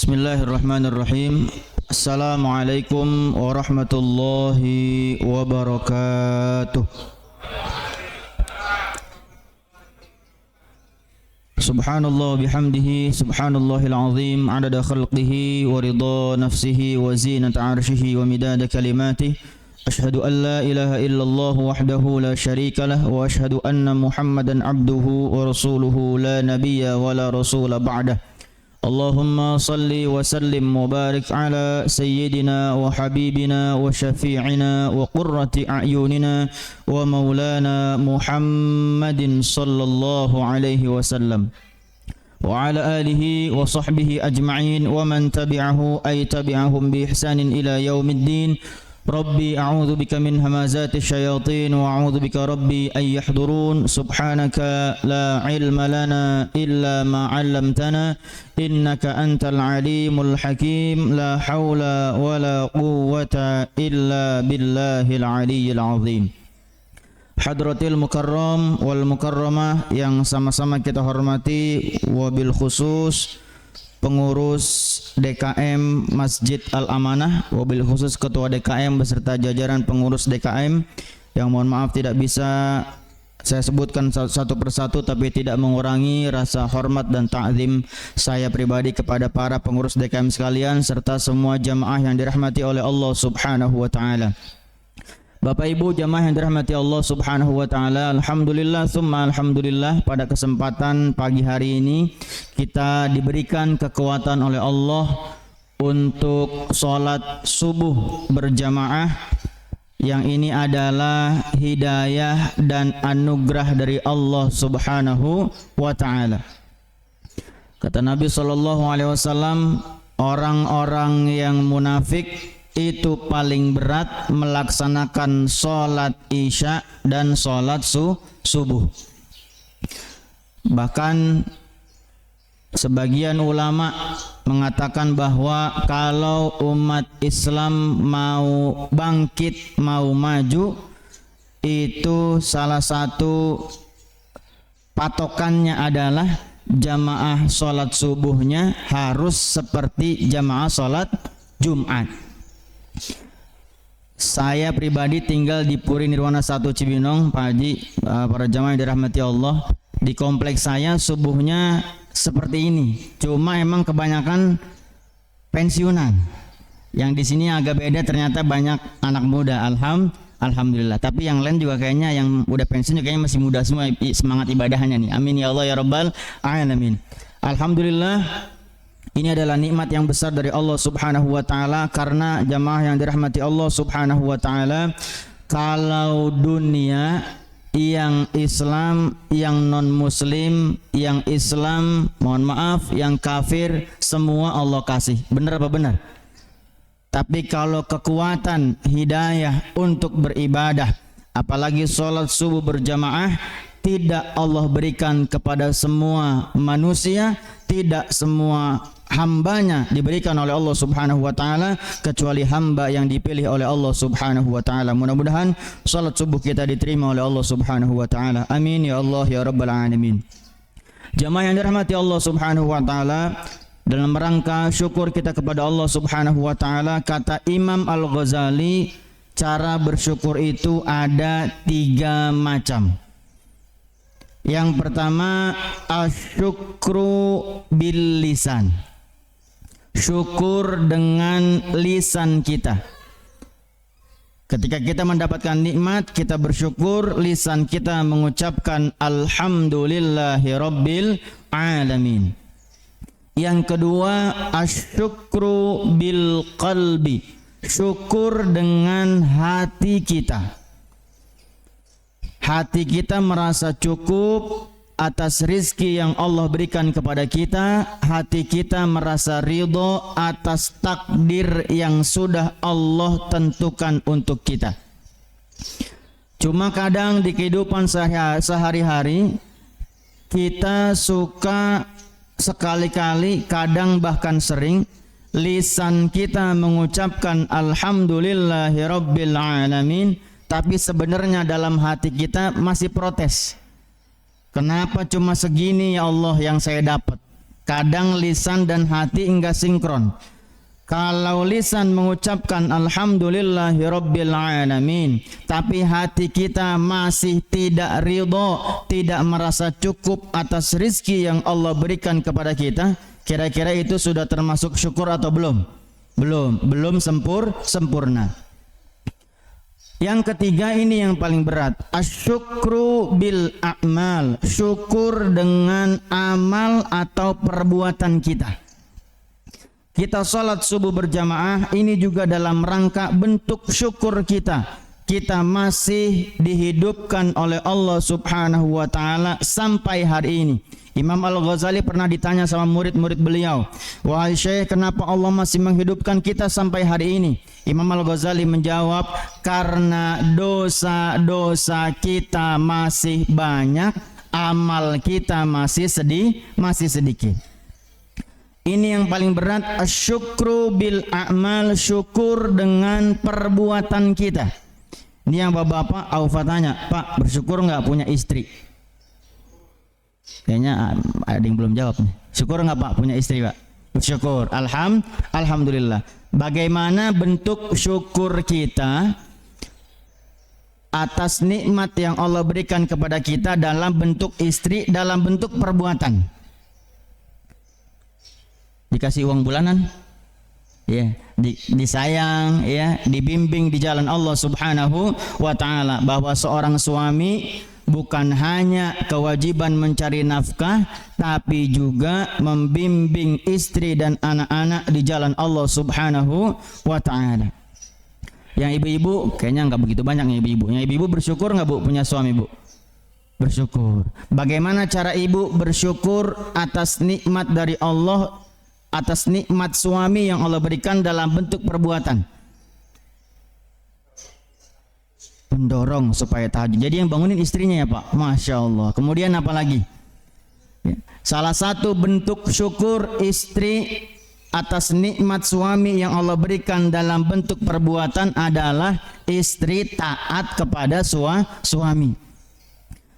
Bismillahirrahmanirrahim. Assalamualaikum warahmatullahi wabarakatuh. Subhanallah bihamdihi, subhanallahil azim, adada khalqihi wa ridha nafsihi wa zinata arshihi wa midada kalimatihi. Ashhadu an la ilaha illallah wahdahu la syarika lah wa ashhadu anna Muhammadan abduhu wa rasuluhu la nabiyya wa la rasula ba'dah. Allahumma salli wa sallim wa barik ala sayyidina wa habibina wa syafi'ina wa qurrati a'yunina wa maulana Muhammadin sallallahu alaihi wasallam wa ala alihi wa sahbihi ajma'in wa man tabi'ahu ay tabi'ahum bi ihsanin ila yaumiddin. Rabbi a'udzu bika min hamazati syayatin wa a'udzu bika rabbi ay yahdurun. Subhanaka la ilma lana illa ma 'allamtana innaka antal alimul hakim. La haula wa la quwwata illa billahil aliyyil azim. Hadratil mukarram wal mukarramah yang sama-sama kita hormati, wabil khusus pengurus DKM Masjid Al-Amanah, wabil khusus Ketua DKM beserta jajaran pengurus DKM yang mohon maaf tidak bisa saya sebutkan satu persatu, tapi tidak mengurangi rasa hormat dan ta'zim saya pribadi kepada para pengurus DKM sekalian serta semua jamaah yang dirahmati oleh Allah Subhanahu wa taala. Bapak Ibu jamaah yang dirahmati Allah Subhanahu wa taala, alhamdulillah summa alhamdulillah, pada kesempatan pagi hari ini kita diberikan kekuatan oleh Allah untuk sholat subuh berjamaah, yang ini adalah hidayah dan anugerah dari Allah Subhanahu wa taala. Kata Nabi sallallahu alaihi wasallam, orang-orang yang munafik itu paling berat melaksanakan sholat isya dan sholat subuh. Bahkan sebagian ulama mengatakan bahwa kalau umat Islam mau bangkit, mau maju, itu salah satu patokannya adalah jamaah sholat subuhnya harus seperti jamaah sholat Jumat. Saya pribadi tinggal di Puri Nirwana 1 Cibinong, Pak Haji, para jamaah yang dirahmati Allah. Di kompleks saya subuhnya seperti ini. Cuma emang kebanyakan pensiunan. Yang di sini agak beda, ternyata banyak anak muda. Alhamdulillah. Tapi yang lain juga kayaknya yang udah pensiun juga kayaknya masih muda semua, semangat ibadahnya nih. Amin ya Allah ya Rabbal alamin. Alhamdulillah. Ini adalah nikmat yang besar dari Allah Subhanahu wa taala, karena jamaah yang dirahmati Allah Subhanahu wa taala, kalau dunia yang Islam, yang non muslim, yang Islam, mohon maaf, yang kafir, semua Allah kasih. Benar apa benar? Tapi kalau kekuatan hidayah untuk beribadah, apalagi sholat subuh berjamaah, tidak Allah berikan kepada semua manusia, tidak semua hambanya diberikan oleh Allah Subhanahu wa taala, kecuali hamba yang dipilih oleh Allah Subhanahu wa taala. Mudah-mudahan salat subuh kita diterima oleh Allah Subhanahu wa taala. Amin ya Allah ya rabbal alamin. Jamaah yang dirahmati Allah Subhanahu wa taala, dalam rangka syukur kita kepada Allah Subhanahu wa taala, kata Imam Al-Ghazali, cara bersyukur itu ada 3 macam. Yang pertama, asyukru bil lisan. Syukur dengan lisan kita. Ketika kita mendapatkan nikmat, kita bersyukur, lisan kita mengucapkan alhamdulillahi rabbil alamin. Yang kedua, asyukru bil qalbi. Syukur dengan hati kita. Hati kita merasa cukup atas rizki yang Allah berikan kepada kita. Hati kita merasa ridho atas takdir yang sudah Allah tentukan untuk kita. Cuma kadang di kehidupan sehari-hari kita suka sekali-kali, kadang bahkan sering, lisan kita mengucapkan alhamdulillahi rabbil alamin, tapi sebenarnya dalam hati kita masih protes. Kenapa cuma segini ya Allah yang saya dapat? Kadang lisan dan hati enggak sinkron. Kalau lisan mengucapkan alhamdulillahirabbil alamin, tapi hati kita masih tidak ridho, tidak merasa cukup atas rizki yang Allah berikan kepada kita, kira-kira itu sudah termasuk syukur atau belum? Belum sempurna. Yang ketiga ini yang paling berat, asyukru bil a'mal, syukur dengan amal atau perbuatan kita. Kita sholat subuh berjamaah ini juga dalam rangka bentuk syukur kita. Kita masih dihidupkan oleh Allah Subhanahu wa taala sampai hari ini. Imam Al-Ghazali pernah ditanya sama murid-murid beliau, "Wahai Syekh, kenapa Allah masih menghidupkan kita sampai hari ini?" Imam Al-Ghazali menjawab, "Karena dosa-dosa kita masih banyak, amal kita masih sedikit." Ini yang paling berat, asyukru bil a'mal, syukur dengan perbuatan kita. Ini yang bapak-bapak, Aufa tanya, "Pak, bersyukur nggak punya istri?" Kayaknya ada yang belum jawab nih. Syukur nggak Pak punya istri Pak? Bersyukur. Alhamdulillah. Bagaimana bentuk syukur kita atas nikmat yang Allah berikan kepada kita dalam bentuk istri, dalam bentuk perbuatan? Dikasih uang bulanan, ya, disayang, ya, dibimbing di jalan Allah Subhanahu wa taala. Bahwa seorang suami bukan hanya kewajiban mencari nafkah, tapi juga membimbing istri dan anak-anak di jalan Allah Subhanahu wa taala. Yang ibu-ibu kayaknya nggak begitu banyak yang ibu-ibu. Yang ibu-ibu bersyukur nggak Bu punya suami Bu? Bersyukur. Bagaimana cara ibu bersyukur atas nikmat dari Allah, atas nikmat suami yang Allah berikan dalam bentuk perbuatan? Mendorong supaya tahajud. Jadi yang bangunin istrinya ya Pak. Masya Allah. Kemudian apa lagi? Ya. Salah satu bentuk syukur istri atas nikmat suami yang Allah berikan dalam bentuk perbuatan adalah istri taat kepada suami.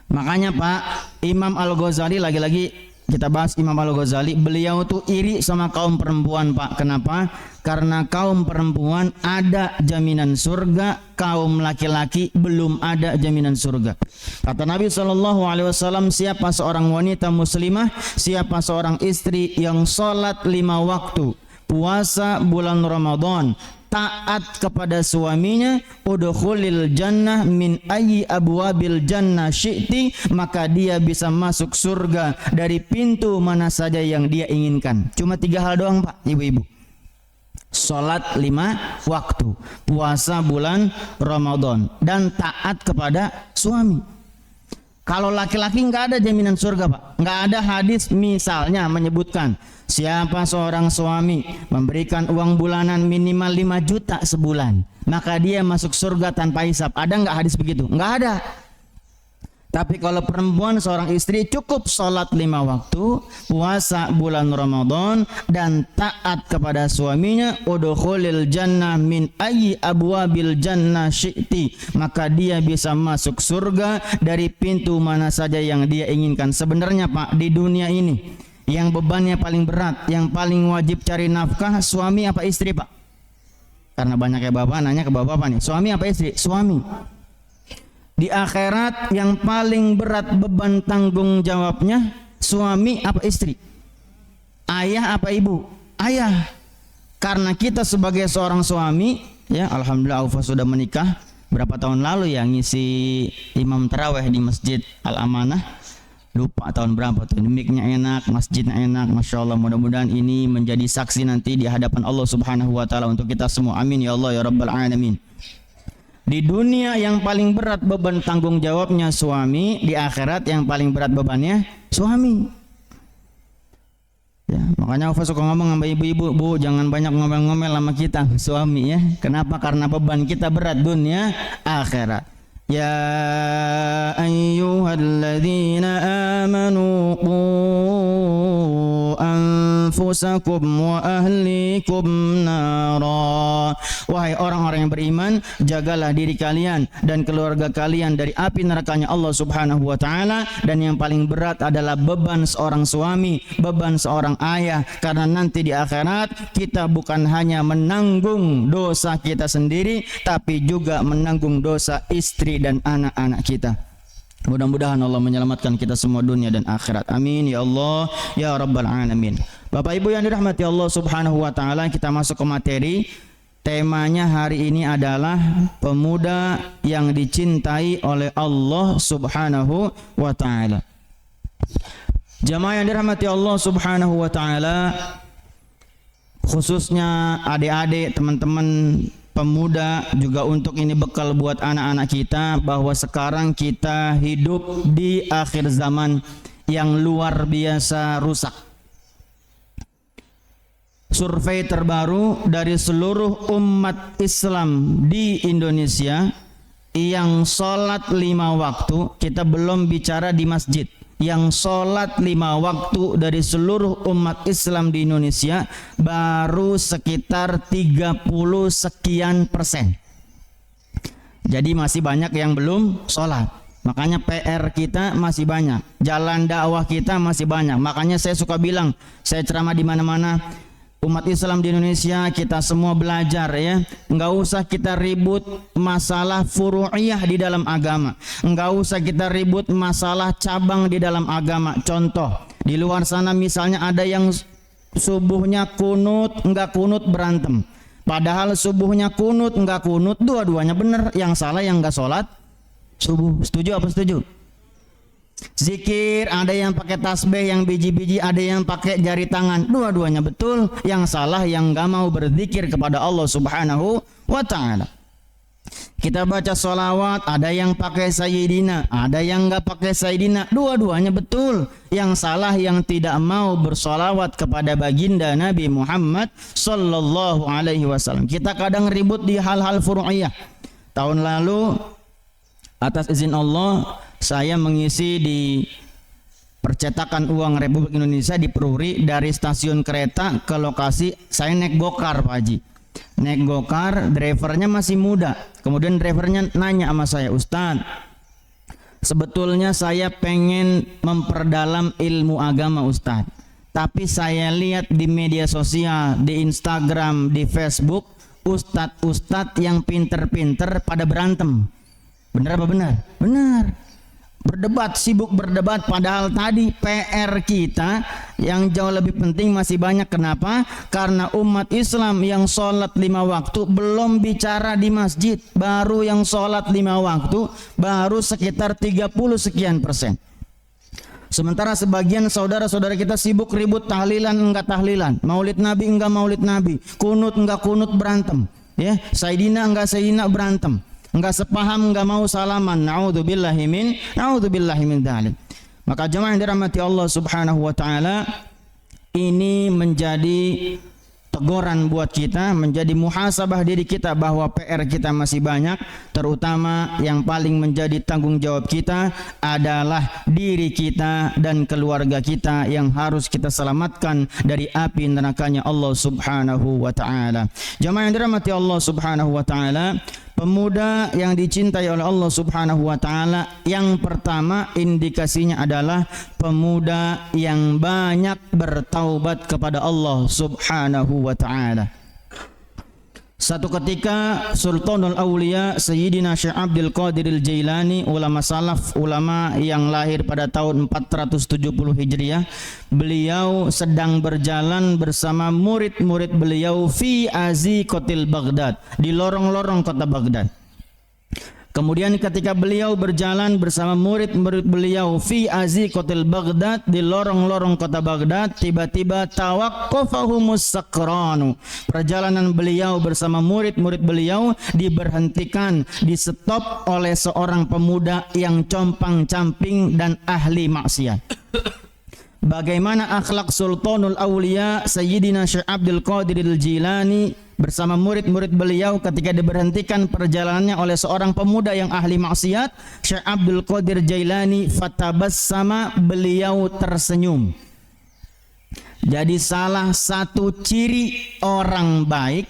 Makanya Pak, Imam Al-Ghazali, lagi-lagi kita bahas Imam Al-Ghazali, beliau tuh iri sama kaum perempuan Pak. Kenapa? Karena kaum perempuan ada jaminan surga, kaum laki-laki belum ada jaminan surga. Kata Nabi SAW, siapa seorang wanita muslimah, siapa seorang istri yang sholat 5 waktu, puasa bulan Ramadan, taat kepada suaminya, udkhulil jannah min ayyi abwabil jannah syi'ti, maka dia bisa masuk surga dari pintu mana saja yang dia inginkan. Cuma 3 hal doang Pak, ibu-ibu. Salat 5 waktu, puasa bulan Ramadan, dan taat kepada suami. Kalau laki-laki nggak ada jaminan surga Pak. Nggak ada hadis misalnya menyebutkan siapa seorang suami memberikan uang bulanan minimal 5 juta sebulan, maka dia masuk surga tanpa hisab. Ada nggak hadis begitu? Nggak ada. Tapi kalau perempuan seorang istri cukup sholat 5 waktu, puasa bulan Ramadan, dan taat kepada suaminya, udkhulil jannah min ayyi abwabil jannah syi'ti, maka dia bisa masuk surga dari pintu mana saja yang dia inginkan. Sebenarnya Pak, di dunia ini yang bebannya paling berat, yang paling wajib cari nafkah, suami apa istri Pak? Karena banyaknya bapak nanya ke bapak nih, suami apa istri? Suami. Di akhirat yang paling berat beban tanggung jawabnya suami apa istri? Ayah apa ibu? Ayah. Karena kita sebagai seorang suami, ya alhamdulillah Aufa sudah menikah berapa tahun lalu ya, ngisi imam taraweh di Masjid Al-Amanah. Lupa tahun berapa tuh. Mic-nya enak, masjidnya enak, Masya Allah. Mudah-mudahan ini menjadi saksi nanti di hadapan Allah Subhanahu wa taala untuk kita semua. Amin ya Allah ya Rabbal Alamin. Di dunia yang paling berat beban tanggung jawabnya suami, di akhirat yang paling berat bebannya suami. Ya, makanya Ufa suka ngomong sama ibu-ibu, Bu, jangan banyak ngomel-ngomel sama kita suami ya. Kenapa? Karena beban kita berat dunia akhirat. Ya ayyuhalladzina amanu qu anfusakum wa ahlikum nara. Wahai orang-orang yang beriman, jagalah diri kalian dan keluarga kalian dari api nerakanya Allah Subhanahu wa taala. Dan yang paling berat adalah beban seorang suami, beban seorang ayah, karena nanti di akhirat kita bukan hanya menanggung dosa kita sendiri, tapi juga menanggung dosa istri dan anak-anak kita. Mudah-mudahan Allah menyelamatkan kita semua dunia dan akhirat. Amin ya Allah ya rabbal alamin. Bapak Ibu yang dirahmati Allah Subhanahu wa taala, kita masuk ke materi. Temanya hari ini adalah pemuda yang dicintai oleh Allah Subhanahu wa taala. Jamaah yang dirahmati Allah Subhanahu wa taala, khususnya adik-adik, teman-teman pemuda, juga untuk ini bekal buat anak-anak kita, bahwa sekarang kita hidup di akhir zaman yang luar biasa rusak. Survei terbaru dari seluruh umat Islam di Indonesia yang sholat 5 waktu, kita belum bicara di masjid, yang sholat 5 waktu dari seluruh umat Islam di Indonesia baru sekitar 30 sekian persen. Jadi masih banyak yang belum sholat. Makanya PR kita masih banyak, jalan dakwah kita masih banyak. Makanya saya suka bilang, saya ceramah di mana-mana, umat Islam di Indonesia kita semua belajar ya. Enggak usah kita ribut masalah furu'iyah di dalam agama. Enggak usah kita ribut masalah cabang di dalam agama. Contoh, di luar sana misalnya ada yang subuhnya kunut, enggak kunut berantem. Padahal subuhnya kunut, enggak kunut, dua-duanya benar. Yang salah yang enggak sholat subuh. Setuju apa setuju? Zikir, ada yang pakai tasbih yang biji-biji, ada yang pakai jari tangan, dua-duanya betul. Yang salah yang gak mau berzikir kepada Allah Subhanahu wa ta'ala. Kita baca sholawat, ada yang pakai sayyidina, ada yang gak pakai sayyidina, dua-duanya betul. Yang salah yang tidak mau bersolawat kepada baginda Nabi Muhammad sallallahu alaihi wasallam. Kita kadang ribut di hal-hal furu'iyah. Tahun lalu atas izin Allah saya mengisi di percetakan uang Republik Indonesia di Peruri. Dari stasiun kereta ke lokasi saya naik gokar, Pak Haji. Naik gokar, drivernya masih muda. Kemudian drivernya nanya sama saya, Ustaz, sebetulnya saya pengen memperdalam ilmu agama Ustaz, tapi saya lihat di media sosial, di Instagram, di Facebook, ustadz-ustadz yang pinter-pinter pada berantem. Benar apa benar? Benar. Berdebat, sibuk berdebat, padahal tadi PR kita yang jauh lebih penting masih banyak. Kenapa? Karena umat Islam yang sholat 5 waktu belum bicara di masjid, baru yang sholat 5 waktu baru sekitar 30 sekian persen. Sementara sebagian saudara-saudara kita sibuk ribut tahlilan enggak tahlilan, maulid nabi enggak maulid nabi, kunut enggak kunut berantem, ya, sayyidina enggak sayyidina berantem. Enggak sepaham, enggak mau salaman. Na'udzubillahi min dzalik. Maka jemaah yang dirahmati Allah Subhanahu wa taala, ini menjadi teguran buat kita, menjadi muhasabah diri kita bahwa PR kita masih banyak, terutama yang paling menjadi tanggung jawab kita adalah diri kita dan keluarga kita yang harus kita selamatkan dari api nerakanya Allah Subhanahu wa taala. Jemaah yang dirahmati Allah Subhanahu wa taala, pemuda yang dicintai oleh Allah Subhanahu wa taala, yang pertama indikasinya adalah pemuda yang banyak bertaubat kepada Allah Subhanahu wa taala. Satu ketika Sultanul Aulia Sayyidina Syekh Abdul Qadir Al-Jailani, ulama salaf, ulama yang lahir pada tahun 470 Hijriah, beliau sedang berjalan bersama murid-murid beliau fi aziqatil Baghdad, di lorong-lorong kota Baghdad. Kemudian ketika beliau berjalan bersama murid-murid beliau fi aziqatil Baghdad, di lorong-lorong kota Baghdad, tiba-tiba tawaqqafahumus sakranu. Perjalanan beliau bersama murid-murid beliau diberhentikan, di stop oleh seorang pemuda yang compang-camping dan ahli maksiat. bagaimana akhlak Sultanul Aulia Sayyidina Syekh Abdul Qadir Al-Jilani bersama murid-murid beliau ketika diberhentikan perjalanannya oleh seorang pemuda yang ahli maksiat, Syekh Abdul Qadir Jailani, fatabassama, beliau tersenyum. Jadi salah satu ciri orang baik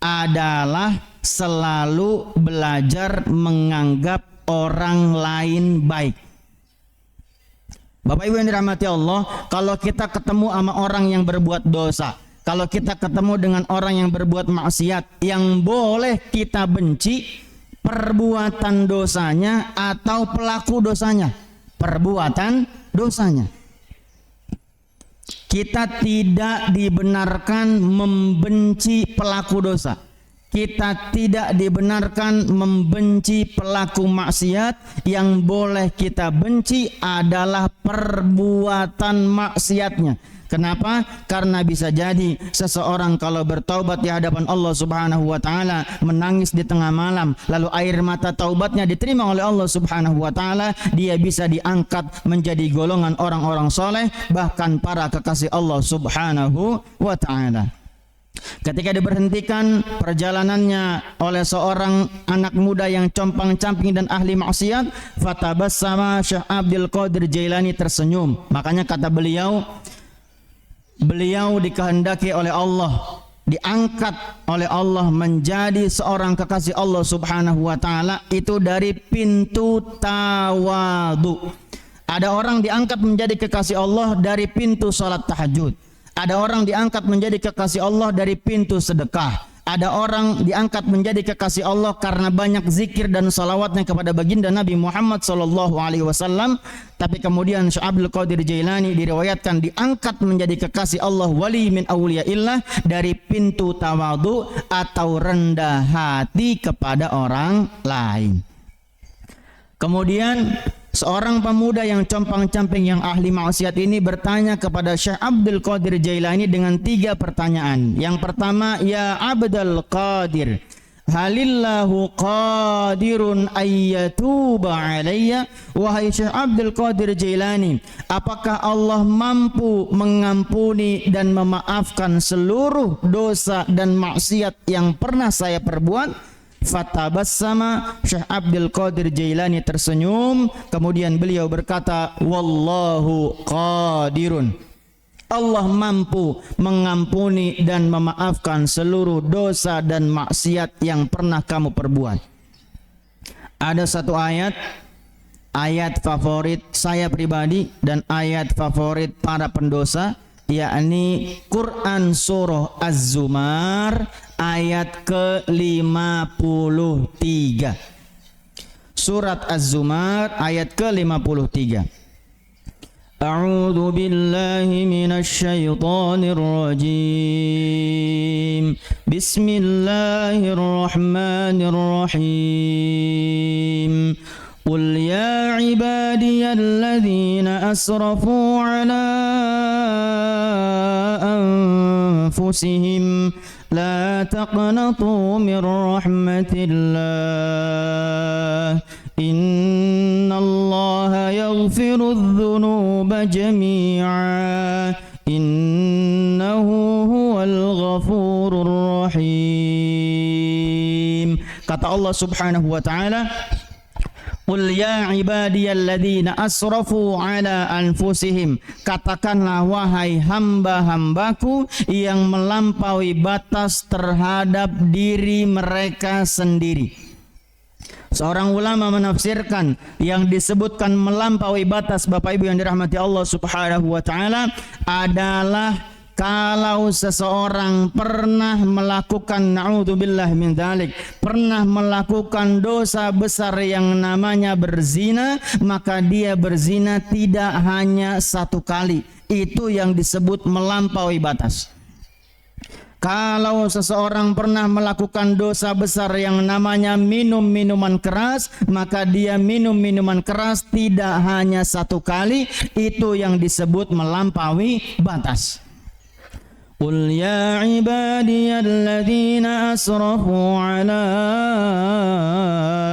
adalah selalu belajar menganggap orang lain baik. Bapak Ibu yang dirahmati Allah, kalau kita ketemu sama orang yang berbuat dosa, kalau kita ketemu dengan orang yang berbuat maksiat, yang boleh kita benci perbuatan dosanya atau pelaku dosanya? Perbuatan dosanya. Kita tidak dibenarkan membenci pelaku dosa. Kita tidak dibenarkan membenci pelaku maksiat. Yang boleh kita benci adalah perbuatan maksiatnya. Kenapa? Karena bisa jadi seseorang kalau bertaubat di hadapan Allah Subhanahu wa taala, menangis di tengah malam, lalu air mata taubatnya diterima oleh Allah Subhanahu wa taala, dia bisa diangkat menjadi golongan orang-orang soleh, bahkan para kekasih Allah Subhanahu wa taala. Ketika diberhentikan perjalanannya oleh seorang anak muda yang compang-camping dan ahli maksiat, fatabassama, Syekh Abdul Qadir Jailani tersenyum. Makanya kata beliau dikehendaki oleh Allah, diangkat oleh Allah menjadi seorang kekasih Allah Subhanahu wa taala itu dari pintu tawadu. Ada orang diangkat menjadi kekasih Allah dari pintu salat tahajud. Ada orang diangkat menjadi kekasih Allah dari pintu sedekah. Ada orang diangkat menjadi kekasih Allah karena banyak zikir dan salawatnya kepada baginda Nabi Muhammad SAW. Tapi kemudian Syekh Abdul Qadir Jailani diriwayatkan diangkat menjadi kekasih Allah, wali min awliyaillah, dari pintu tawadu atau rendah hati kepada orang lain. Kemudian seorang pemuda yang compang-camping yang ahli maksiat ini bertanya kepada Syekh Abdul Qadir Jailani dengan 3 pertanyaan. Yang pertama, ya Abdul Qadir, halillahu qadirun ayyatuba alayya? Wahai Syekh Abdul Qadir Jailani, apakah Allah mampu mengampuni dan memaafkan seluruh dosa dan maksiat yang pernah saya perbuat? Fatabassama, Syekh Abdul Qadir Jailani tersenyum. Kemudian beliau berkata, wallahu qadirun, Allah mampu mengampuni dan memaafkan seluruh dosa dan maksiat yang pernah kamu perbuat. Ada satu ayat favorit saya pribadi dan ayat favorit para pendosa, yakni Quran surah Az-Zumar ayat ke-53. Surat Az-Zumar ayat ke-53. A'udzu billahi minasy syaithanir rajim. Bismillahirrahmanirrahim. Qul ya ibadiyalladzina asrafu ala anfusihim la taqnatu min rahmatillah innallaha yaghfiru dzunuba jami'a innahu huwal ghafurur rahim. Kata Allah Subhanahu wa taala, Qul ya ibadiyalladzina asrafu ala anfusihim, katakanlah wahai hamba-hambaku yang melampaui batas terhadap diri mereka sendiri. Seorang ulama menafsirkan yang disebutkan melampaui batas, Bapak Ibu yang dirahmati Allah Subhanahu wa taala, adalah kalau seseorang pernah melakukan, na'udzubillah min dzalik, pernah melakukan dosa besar yang namanya berzina, maka dia berzina tidak hanya 1 kali. Itu yang disebut melampaui batas. Kalau seseorang pernah melakukan dosa besar yang namanya minum minuman keras, maka dia minum minuman keras tidak hanya 1 kali. Itu yang disebut melampaui batas. Qul ya ibadiyalladzina asrafu ala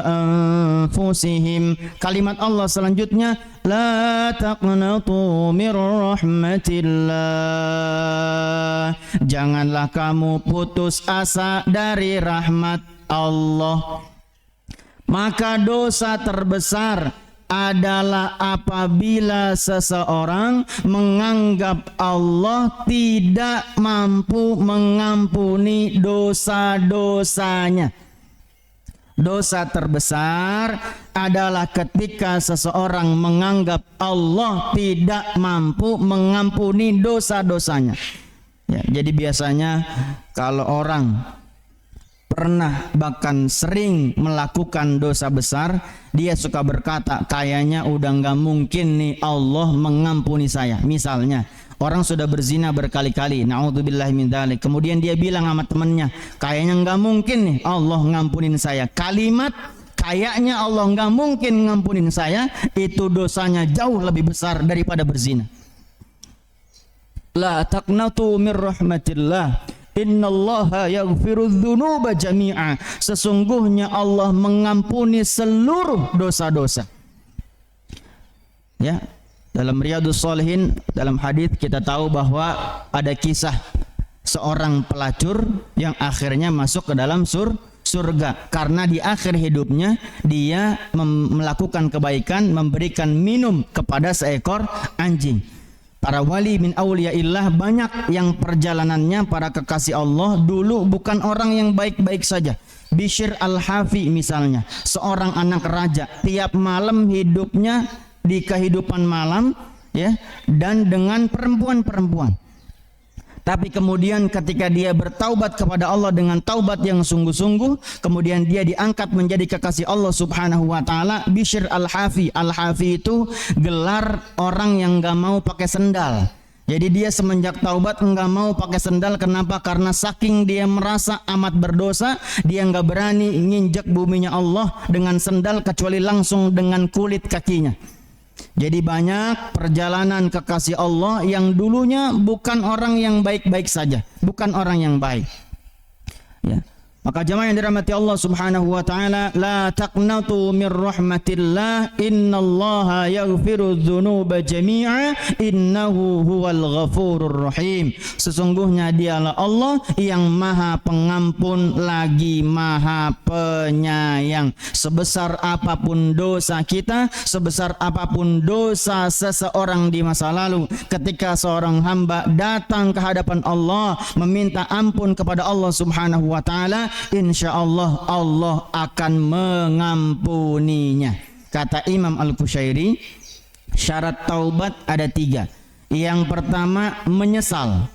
anfusihim. Kalimat Allah selanjutnya, la taqnatu mir rahmatillah. Janganlah kamu putus asa dari rahmat Allah. Maka dosa terbesar adalah apabila seseorang menganggap Allah tidak mampu mengampuni dosa-dosanya. Dosa terbesar adalah ketika seseorang menganggap Allah tidak mampu mengampuni dosa-dosanya. Ya, jadi biasanya kalau orang pernah bahkan sering melakukan dosa besar, dia suka berkata, kayaknya udah nggak mungkin nih Allah mengampuni saya. Misalnya orang sudah berzina berkali-kali, naudzubillahi min dzalik, kemudian dia bilang sama temannya, kayaknya nggak mungkin nih Allah ngampunin saya. Kalimat kayaknya Allah nggak mungkin ngampunin saya, itu dosanya jauh lebih besar daripada berzina. La taqnatu mir rahmatillah, innallaha yaghfirudz dzunuba jami'a. Sesungguhnya Allah mengampuni seluruh dosa-dosa. Ya, dalam Riyadhus Shalihin, dalam hadis kita tahu bahwa ada kisah seorang pelacur yang akhirnya masuk ke dalam surga karena di akhir hidupnya dia melakukan kebaikan, memberikan minum kepada seekor anjing. Para wali min auliyaillah banyak yang perjalanannya para kekasih Allah dulu bukan orang yang baik-baik saja. Bishr al-Hafi misalnya, seorang anak raja, tiap malam hidupnya di kehidupan malam ya, dan dengan perempuan-perempuan. Tapi kemudian ketika dia bertaubat kepada Allah dengan taubat yang sungguh-sungguh, kemudian dia diangkat menjadi kekasih Allah Subhanahu wa taala. Bishr al-Hafi. Al-Hafi itu gelar orang yang enggak mau pakai sendal. Jadi dia semenjak taubat enggak mau pakai sendal. Kenapa? Karena saking dia merasa amat berdosa, dia enggak berani nginjek buminya Allah dengan sendal kecuali langsung dengan kulit kakinya. Jadi banyak perjalanan kekasih Allah yang dulunya bukan orang yang baik-baik saja, bukan orang yang baik. Ya. Maka jemaah yang dirahmati Allah Subhanahu wa taala, la taqnatu mir rahmatillah, innallaha yaghfirudz dzunuba jami'a, innahu huwal ghafurur rahim. Sesungguhnya dialah Allah yang Maha Pengampun lagi Maha Penyayang. Sebesar apapun dosa kita, sebesar apapun dosa seseorang di masa lalu, ketika seorang hamba datang ke hadapan Allah meminta ampun kepada Allah Subhanahu wa taala, insya Allah Allah akan mengampuninya. Kata Imam Al-Qushairi, syarat taubat ada 3. Yang pertama menyesal.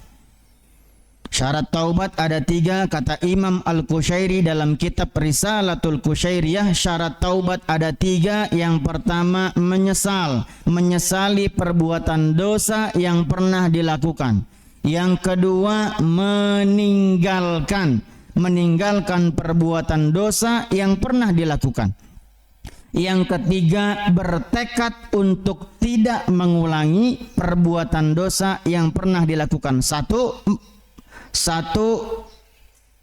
Syarat taubat ada 3, kata Imam Al-Qushairi dalam kitab Risalatul Qushairiyah. Syarat taubat ada 3. Yang pertama menyesal, menyesali perbuatan dosa yang pernah dilakukan. Yang kedua meninggalkan perbuatan dosa yang pernah dilakukan. Yang ketiga bertekad untuk tidak mengulangi perbuatan dosa yang pernah dilakukan. Satu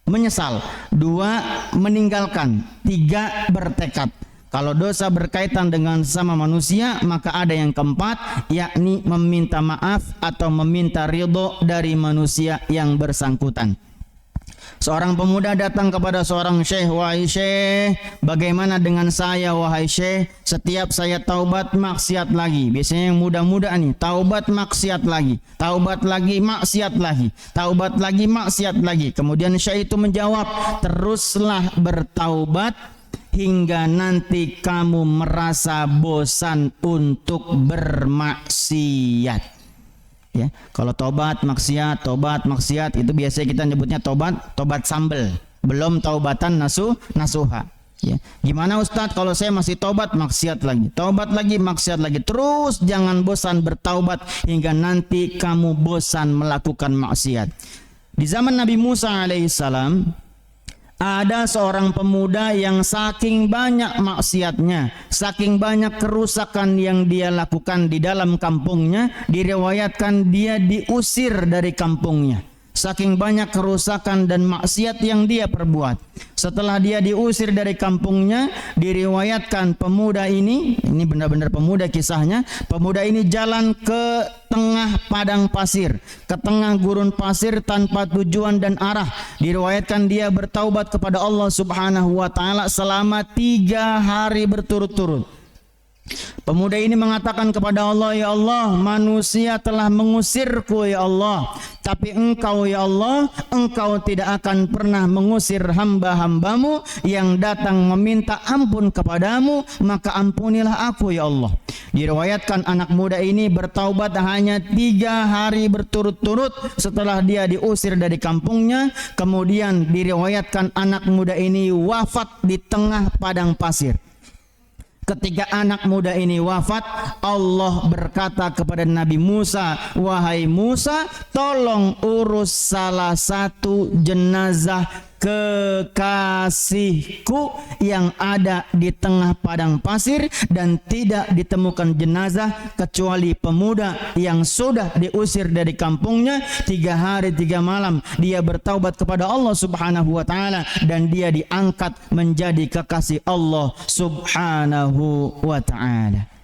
menyesal, 2 meninggalkan, 3 bertekad. Kalau dosa berkaitan dengan sesama manusia, maka ada yang keempat, yakni meminta maaf atau meminta ridho dari manusia yang bersangkutan. Seorang pemuda datang kepada seorang syekh, wahai syekh, bagaimana dengan saya wahai syekh? Setiap saya taubat maksiat lagi. Biasanya yang muda-muda nih, taubat maksiat lagi, taubat lagi maksiat lagi, taubat lagi maksiat lagi. Kemudian syekh itu menjawab, teruslah bertaubat hingga nanti kamu merasa bosan untuk bermaksiat. Ya, kalau tobat maksiat itu biasanya kita nyebutnya tobat sambel, belum taubatan nasuha. Ya. Gimana Ustadz kalau saya masih tobat maksiat lagi, maksiat lagi, terus jangan bosan bertaubat hingga nanti kamu bosan melakukan maksiat. Di zaman Nabi Musa alaihissalam ada seorang pemuda yang saking banyak maksiatnya, saking banyak kerusakan yang dia lakukan di dalam kampungnya, diriwayatkan dia diusir dari kampungnya. saking banyak kerusakan dan maksiat yang dia perbuat. Setelah dia diusir dari kampungnya, diriwayatkan pemuda ini benar-benar pemuda kisahnya, pemuda ini jalan ke tengah padang pasir, ke tengah gurun pasir tanpa tujuan dan arah. Diriwayatkan dia bertaubat kepada Allah Subhanahu wa taala selama 3 hari berturut-turut. Pemuda ini mengatakan kepada Allah, ya Allah, manusia telah mengusirku ya Allah, tapi Engkau ya Allah, Engkau tidak akan pernah mengusir hamba-hambamu yang datang meminta ampun kepadamu, maka ampunilah aku ya Allah. Diriwayatkan anak muda ini bertaubat hanya 3 hari berturut-turut setelah dia diusir dari kampungnya. Kemudian diriwayatkan anak muda ini wafat di tengah padang pasir. Ketika anak muda ini wafat, Allah berkata kepada Nabi Musa, wahai Musa, tolong urus salah satu jenazah kekasihku yang ada di tengah padang pasir, dan tidak ditemukan jenazah kecuali pemuda yang sudah diusir dari kampungnya 3 hari 3 malam. Dia bertaubat kepada Allah Subhanahu wa taala dan dia diangkat menjadi kekasih Allah Subhanahu wa taala.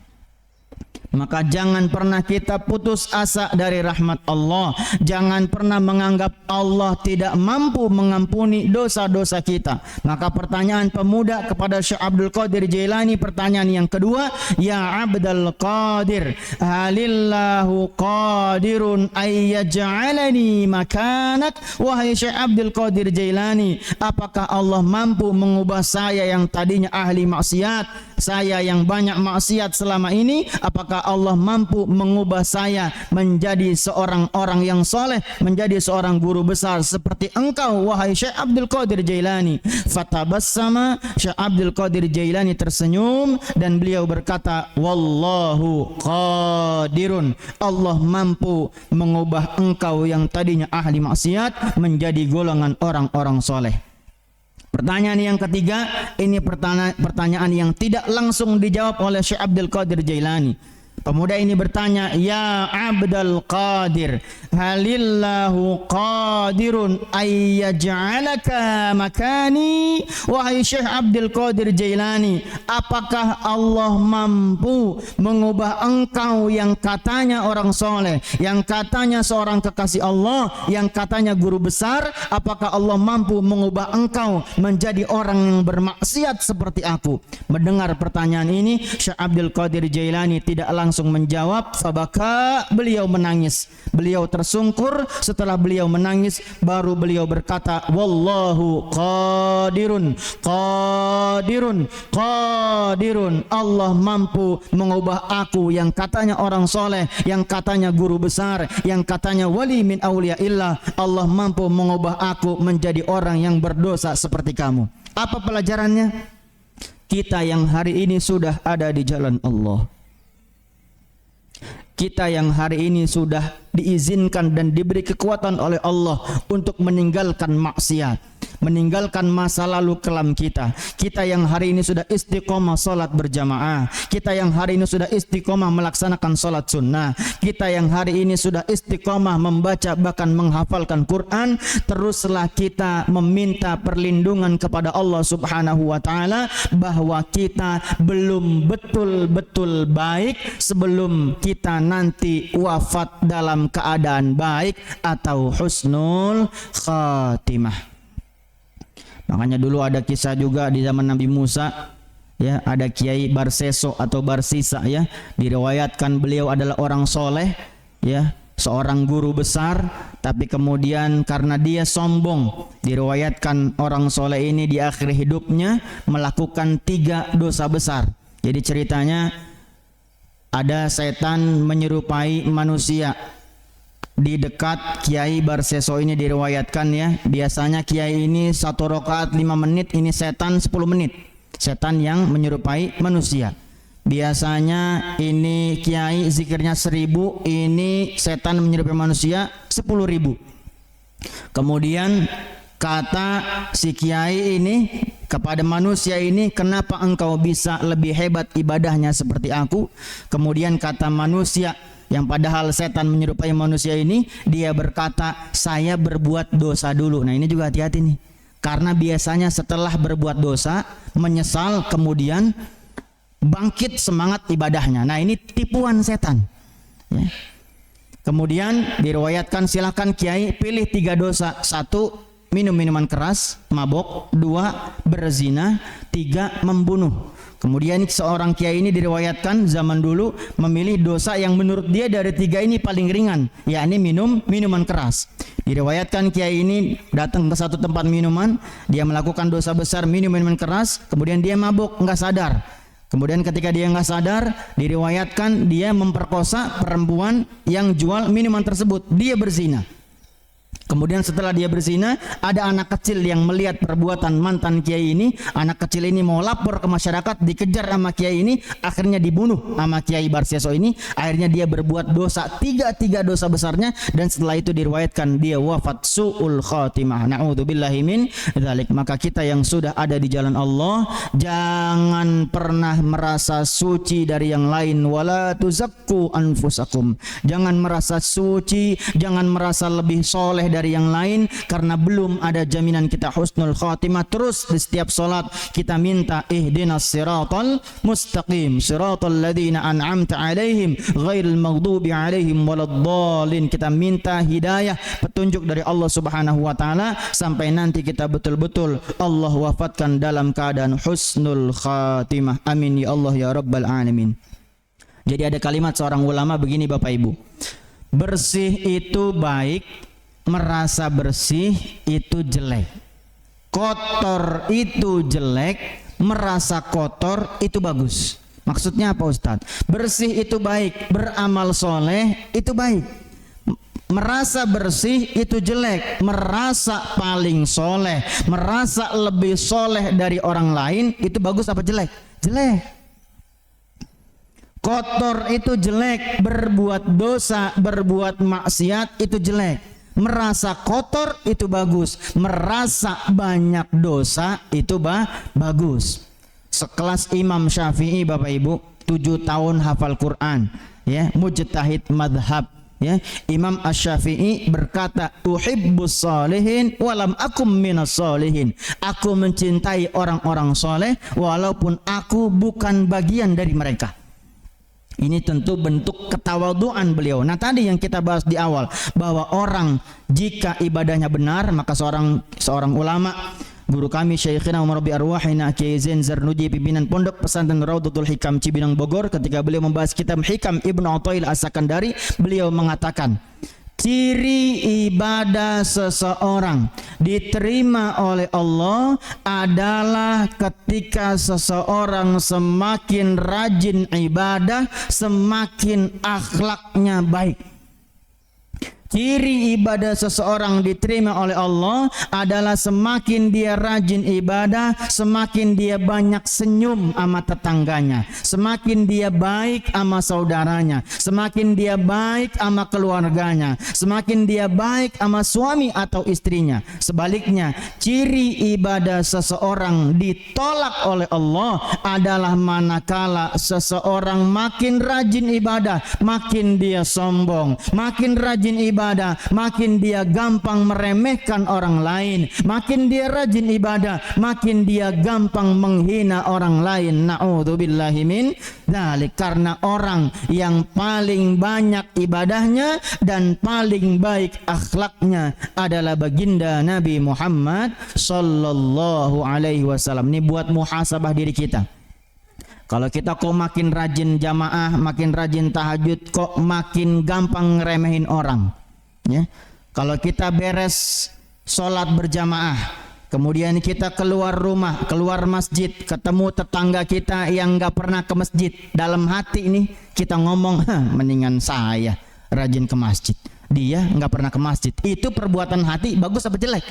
Maka jangan pernah kita putus asa dari rahmat Allah. Jangan pernah menganggap Allah tidak mampu mengampuni dosa-dosa kita. Maka pertanyaan pemuda kepada Syekh Abdul Qadir Jailani, pertanyaan yang kedua, ya Abdul Qadir, halillahu qadirun ayyaj'alani makanak? Wahai Syekh Abdul Qadir Jailani, apakah Allah mampu mengubah saya yang tadinya ahli maksiat, saya yang banyak maksiat selama ini, apakah Allah mampu mengubah saya menjadi seorang orang yang soleh, menjadi seorang guru besar seperti engkau wahai Syekh Abdul Qadir Jailani? Fatabassama, Syekh Abdul Qadir Jailani tersenyum dan beliau berkata, wallahu qadirun, Allah mampu mengubah engkau yang tadinya ahli maksiat menjadi golongan orang-orang soleh. Pertanyaan yang ketiga, ini pertanyaan yang tidak langsung dijawab oleh Syekh Abdul Qadir Jailani. Pemuda ini bertanya, ya Abdul Qadir, halillahu qadirun ayyaj'alaka makani? Wahai Syekh Abdul Qadir Jailani, apakah Allah mampu mengubah engkau yang katanya orang soleh, yang katanya seorang kekasih Allah, yang katanya guru besar, apakah Allah mampu mengubah engkau menjadi orang yang bermaksiat seperti aku? Mendengar pertanyaan ini, Syekh Abdul Qadir Jailani tidak langsung menjawab, fabaka, beliau menangis, beliau tersungkur. Setelah beliau menangis, baru beliau berkata, wallahu qadirun, qadirun, qadirun, Allah mampu mengubah aku yang katanya orang soleh, yang katanya guru besar, yang katanya wali min awliyaillah, Allah mampu mengubah aku menjadi orang yang berdosa seperti kamu. Apa pelajarannya? Kita yang hari ini sudah ada di jalan Allah, kita yang hari ini sudah diizinkan dan diberi kekuatan oleh Allah untuk meninggalkan maksiat, meninggalkan masa lalu kelam kita. Kita yang hari ini sudah istiqomah salat berjamaah, kita yang hari ini sudah istiqomah melaksanakan salat sunnah, kita yang hari ini sudah istiqomah membaca bahkan menghafalkan Quran, teruslah kita meminta perlindungan kepada Allah Subhanahu wa taala bahwa kita belum betul-betul baik sebelum kita nanti wafat dalam keadaan baik atau husnul khatimah. Makanya dulu ada kisah juga di zaman Nabi Musa, ya, ada Kiai Barseso atau Barsisa, ya, diriwayatkan beliau adalah orang soleh, ya, seorang guru besar, tapi kemudian karena dia sombong, diriwayatkan orang soleh ini di akhir hidupnya melakukan 3 dosa besar. Jadi ceritanya ada setan menyerupai manusia di dekat Kiai Barseso ini, diriwayatkan, ya, biasanya Kiai ini 1 rakaat 5 menit, ini setan 10 menit, setan yang menyerupai manusia. Biasanya ini Kiai zikirnya 1000, ini setan menyerupai manusia 10.000. Kemudian kata si Kiai ini, kepada manusia ini, kenapa engkau bisa lebih hebat ibadahnya seperti aku? Kemudian kata manusia, yang padahal setan menyerupai manusia ini, dia berkata, saya berbuat dosa dulu. Nah ini juga hati-hati nih, karena biasanya setelah berbuat dosa menyesal, kemudian bangkit semangat ibadahnya. Nah ini tipuan setan ya. Kemudian diriwayatkan, silakan Kiai pilih 3 dosa. 1, minum minuman keras, mabok. 2, berzina. 3, membunuh. Kemudian seorang kiai ini diriwayatkan zaman dulu memilih dosa yang menurut dia dari 3 ini paling ringan, yakni minum minuman keras. Diriwayatkan kiai ini datang ke satu tempat minuman, dia melakukan dosa besar minum minuman keras, kemudian dia mabuk, enggak sadar. Kemudian ketika dia enggak sadar, diriwayatkan dia memperkosa perempuan yang jual minuman tersebut, dia berzina. Kemudian setelah dia berzina, ada anak kecil yang melihat perbuatan mantan kiai ini. Anak kecil ini mau lapor ke masyarakat, dikejar sama kiai ini, akhirnya dibunuh sama Kiai Barseso ini. Akhirnya dia berbuat dosa, 3 dosa besarnya, dan setelah itu diriwayatkan dia wafat su'ul khatimah. Na'udzubillahi min dzalik. Maka kita yang sudah ada di jalan Allah, jangan pernah merasa suci dari yang lain. Wala tuzakku anfusakum. Jangan merasa suci, jangan merasa lebih soleh dari yang lain, karena belum ada jaminan kita husnul khatimah. Terus di setiap salat kita minta ihdinas siratal mustaqim, siratal ladzina an'amta alaihim ghairil maghdubi alaihim waladdallin. Kita minta hidayah, petunjuk dari Allah Subhanahu wa taala, sampai nanti kita betul-betul Allah wafatkan dalam keadaan husnul khatimah. Amin ya Allah ya rabbal alamin. Jadi ada kalimat seorang ulama begini Bapak Ibu, bersih itu baik, merasa bersih itu jelek. Kotor itu jelek, merasa kotor itu bagus. Maksudnya apa Ustadz? Bersih itu baik, beramal soleh itu baik. Merasa bersih itu jelek, merasa paling soleh, merasa lebih soleh dari orang lain itu bagus apa jelek? Jelek. Kotor itu jelek, berbuat dosa, berbuat maksiat itu jelek. Merasa kotor itu bagus, merasa banyak dosa itu bagus. Sekelas Imam Syafi'i Bapak Ibu, 7 tahun hafal Quran, ya, mujtahid madhab, ya. Imam Asy-Syafi'i berkata, uhibbus sholihin walam akum minas sholihin. Aku mencintai orang-orang soleh walaupun aku bukan bagian dari mereka. Ini tentu bentuk ketawaduan beliau. Nah tadi yang kita bahas di awal, bahwa orang jika ibadahnya benar, maka seorang ulama, guru kami Syekhina Umar bi Arwahina Kiai Zain Zarnuji, pimpinan Pondok Pesantren Raudhatul Hikam Cibinong Bogor, ketika beliau membahas kitab Hikam Ibnu Athaillah As-Sakandari, beliau mengatakan, ciri ibadah seseorang diterima oleh Allah adalah ketika seseorang semakin rajin ibadah, semakin akhlaknya baik. Ciri ibadah seseorang diterima oleh Allah adalah semakin dia rajin ibadah, semakin dia banyak senyum sama tetangganya, semakin dia baik sama saudaranya, semakin dia baik sama keluarganya, semakin dia baik sama suami atau istrinya. Sebaliknya, ciri ibadah seseorang ditolak oleh Allah adalah manakala seseorang makin rajin ibadah, makin dia sombong, makin rajin ibadah, makin dia gampang meremehkan orang lain, makin dia rajin ibadah, makin dia gampang menghina orang lain. Na'udzubillahi min dzalik. Karena orang yang paling banyak ibadahnya dan paling baik akhlaknya adalah baginda Nabi Muhammad sallallahu alaihi wasallam. Ini buat muhasabah diri kita. Kalau kita kok makin rajin jamaah, makin rajin tahajud, kok makin gampang ngeremehin orang, ya. Kalau kita beres sholat berjamaah, kemudian kita keluar rumah, keluar masjid, ketemu tetangga kita yang nggak pernah ke masjid, dalam hati ini kita ngomong, mendingan saya rajin ke masjid, dia nggak pernah ke masjid. Itu perbuatan hati bagus apa jelek?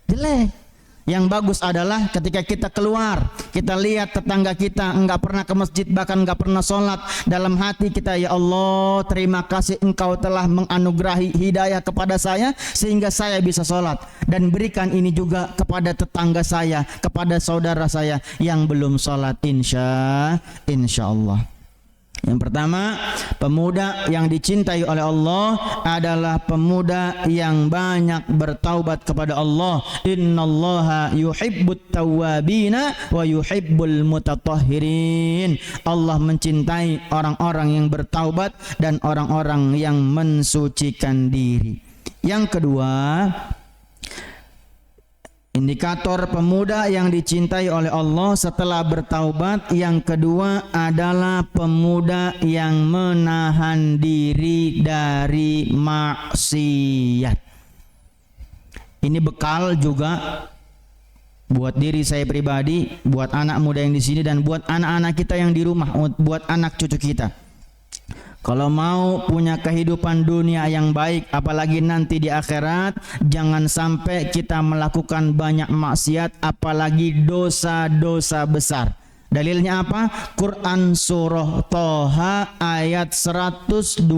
Jelek. Yang bagus adalah ketika kita keluar, kita lihat tetangga kita enggak pernah ke masjid, bahkan enggak pernah sholat. Dalam hati kita, ya Allah, terima kasih Engkau telah menganugerahi hidayah kepada saya sehingga saya bisa sholat. Dan berikan ini juga kepada tetangga saya, kepada saudara saya yang belum sholat, insya Allah. Yang pertama, pemuda yang dicintai oleh Allah adalah pemuda yang banyak bertaubat kepada Allah. Innallaha yuhibbut tawwabina wa yuhibbul mutatahhirin. Allah mencintai orang-orang yang bertaubat dan orang-orang yang mensucikan diri. Yang kedua, indikator pemuda yang dicintai oleh Allah setelah bertaubat, yang kedua adalah pemuda yang menahan diri dari maksiat. Ini bekal juga buat diri saya pribadi, buat anak muda yang di sini, dan buat anak-anak kita yang di rumah, buat anak cucu kita. Kalau mau punya kehidupan dunia yang baik, apalagi nanti di akhirat, jangan sampai kita melakukan banyak maksiat, apalagi dosa-dosa besar. Dalilnya apa? Quran surah Thaha ayat 124.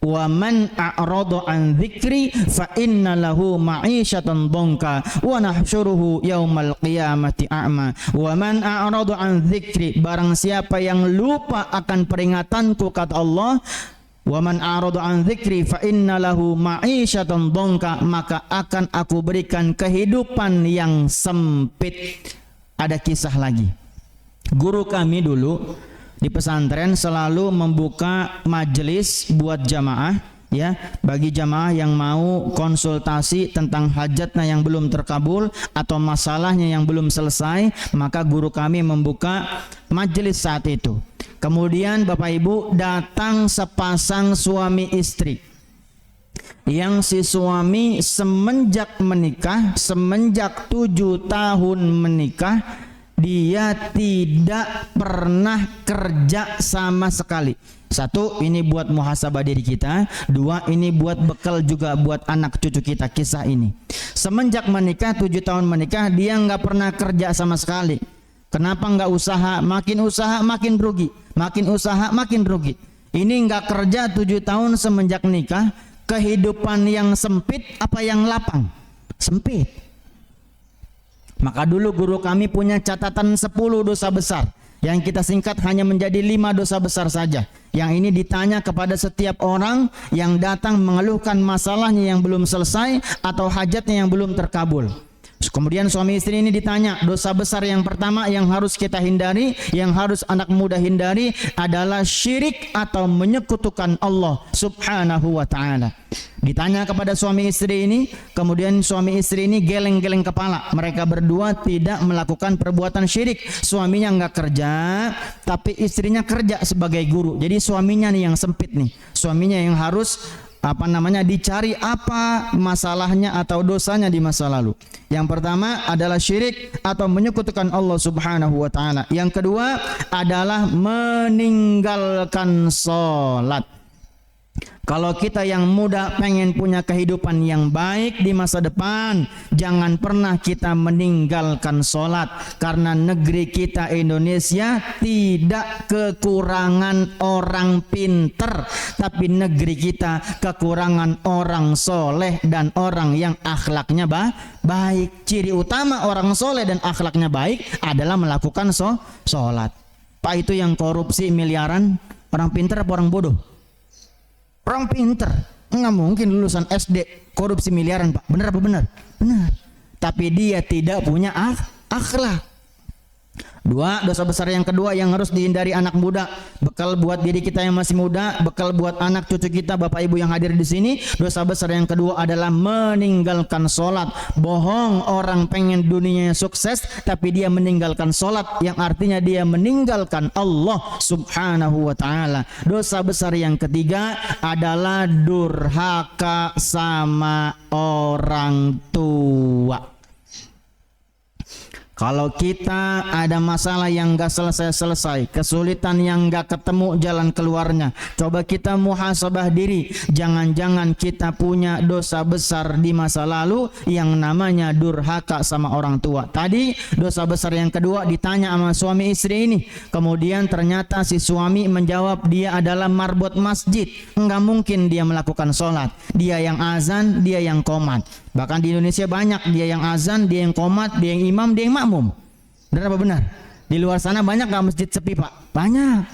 Wa man a'rada an dzikri fa inna lahu ma'isyatan dhanka wa nahsyuruhu yaumal qiyamati a'ma. Wa man a'rada an dzikri, barang siapa yang lupa akan peringatanku, kata Allah, wa man a'rada an dzikri fa inna lahu ma'isyatan dhanka, maka akan aku berikan kehidupan yang sempit. Ada kisah lagi. Guru kami dulu di pesantren selalu membuka majelis buat jamaah, ya, bagi jamaah yang mau konsultasi tentang hajatnya yang belum terkabul atau masalahnya yang belum selesai, maka guru kami membuka majelis saat itu. Kemudian Bapak Ibu, datang sepasang suami istri yang si suami semenjak menikah, semenjak 7 tahun menikah, dia tidak pernah kerja sama sekali. Satu, ini buat muhasabah diri kita. Dua, ini buat bekal juga buat anak cucu kita, kisah ini. Semenjak menikah, 7 tahun menikah, dia nggak pernah kerja sama sekali. Kenapa nggak usaha? Makin usaha makin rugi, makin usaha makin rugi. Ini nggak kerja 7 tahun semenjak nikah. Kehidupan yang sempit apa yang lapang? Sempit. Maka dulu guru kami punya catatan 10 dosa besar, yang kita singkat hanya menjadi 5 dosa besar saja. Yang ini ditanya kepada setiap orang yang datang mengeluhkan masalahnya yang belum selesai atau hajatnya yang belum terkabul. Kemudian suami istri ini ditanya, dosa besar yang pertama yang harus kita hindari, yang harus anak muda hindari adalah syirik atau menyekutukan Allah subhanahu wa ta'ala. Ditanya kepada suami istri ini, kemudian suami istri ini geleng-geleng kepala. Mereka berdua tidak melakukan perbuatan syirik. Suaminya nggak kerja, tapi istrinya kerja sebagai guru. Jadi suaminya nih yang sempit nih. Suaminya yang harus dicari apa masalahnya atau dosanya di masa lalu. Yang pertama adalah syirik atau menyekutukan Allah subhanahu wa ta'ala. Yang kedua adalah meninggalkan sholat. Kalau kita yang muda pengen punya kehidupan yang baik di masa depan, jangan pernah kita meninggalkan sholat. Karena negeri kita Indonesia tidak kekurangan orang pinter, tapi negeri kita kekurangan orang soleh dan orang yang akhlaknya baik. Ciri utama orang soleh dan akhlaknya baik adalah melakukan sholat. Pak, itu yang korupsi miliaran orang pinter apa orang bodoh? Orang pinter, nggak mungkin lulusan SD korupsi miliaran, Pak. Benar apa benar? Benar. Tapi dia tidak punya akhlak. Dua, dosa besar yang kedua yang harus dihindari anak muda. Bekal buat diri kita yang masih muda, bekal buat anak cucu kita, Bapak Ibu yang hadir di sini. Dosa besar yang kedua adalah meninggalkan sholat. Bohong orang pengen dunianya sukses, tapi dia meninggalkan sholat, yang artinya dia meninggalkan Allah subhanahu wa ta'ala. Dosa besar yang ketiga adalah durhaka sama orang tua. Kalau kita ada masalah yang gak selesai-selesai, kesulitan yang gak ketemu jalan keluarnya, coba kita muhasabah diri. Jangan-jangan kita punya dosa besar di masa lalu yang namanya durhaka sama orang tua. Tadi dosa besar yang kedua ditanya sama suami istri ini. Kemudian ternyata si suami menjawab dia adalah marbot masjid. Enggak mungkin dia melakukan sholat. Dia yang azan, dia yang qomat. Bahkan di Indonesia banyak, dia yang azan, dia yang qomat, dia yang imam, dia yang makmum. Benar apa benar? Di luar sana banyak gak masjid sepi Pak? Banyak.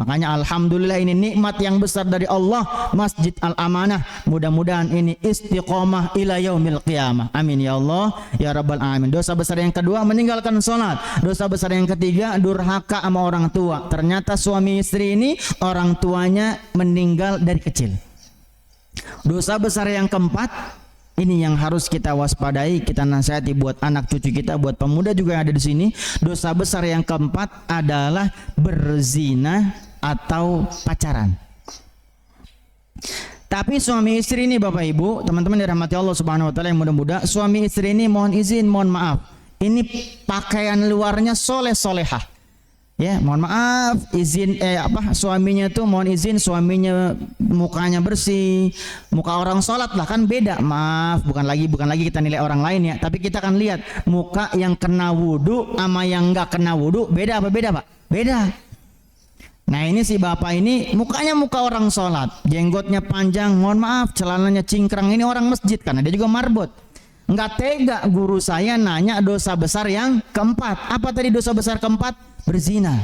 Makanya alhamdulillah ini nikmat yang besar dari Allah, Masjid Al-Amanah. Mudah-mudahan ini istiqomah ila yaumil qiyamah. Amin ya Allah ya rabbal alamin. Dosa besar yang kedua meninggalkan sholat. Dosa besar yang ketiga durhaka sama orang tua. Ternyata suami istri ini orang tuanya meninggal dari kecil. Dosa besar yang keempat, ini yang harus kita waspadai, kita nasihati buat anak cucu kita, buat pemuda juga yang ada di sini. Dosa besar yang keempat adalah berzina atau pacaran. Tapi suami istri ini Bapak Ibu, teman-teman dirahmati Allah Subhanahu wa taala yang muda-muda, suami istri ini mohon izin, mohon maaf. Ini pakaian luarnya soleh-solehah. Ya, mohon maaf, izin suaminya tuh mohon izin suaminya mukanya bersih, muka orang sholat lah kan beda. Maaf, bukan lagi kita nilai orang lain ya, tapi kita akan lihat muka yang kena wudu sama yang enggak kena wudu beda apa beda Pak? Beda. Nah ini si bapak ini mukanya muka orang sholat, jenggotnya panjang, mohon maaf celananya cingkrang, ini orang masjid karena dia juga marbot. Enggak tega guru saya nanya dosa besar yang keempat. Apa tadi dosa besar keempat? Berzina.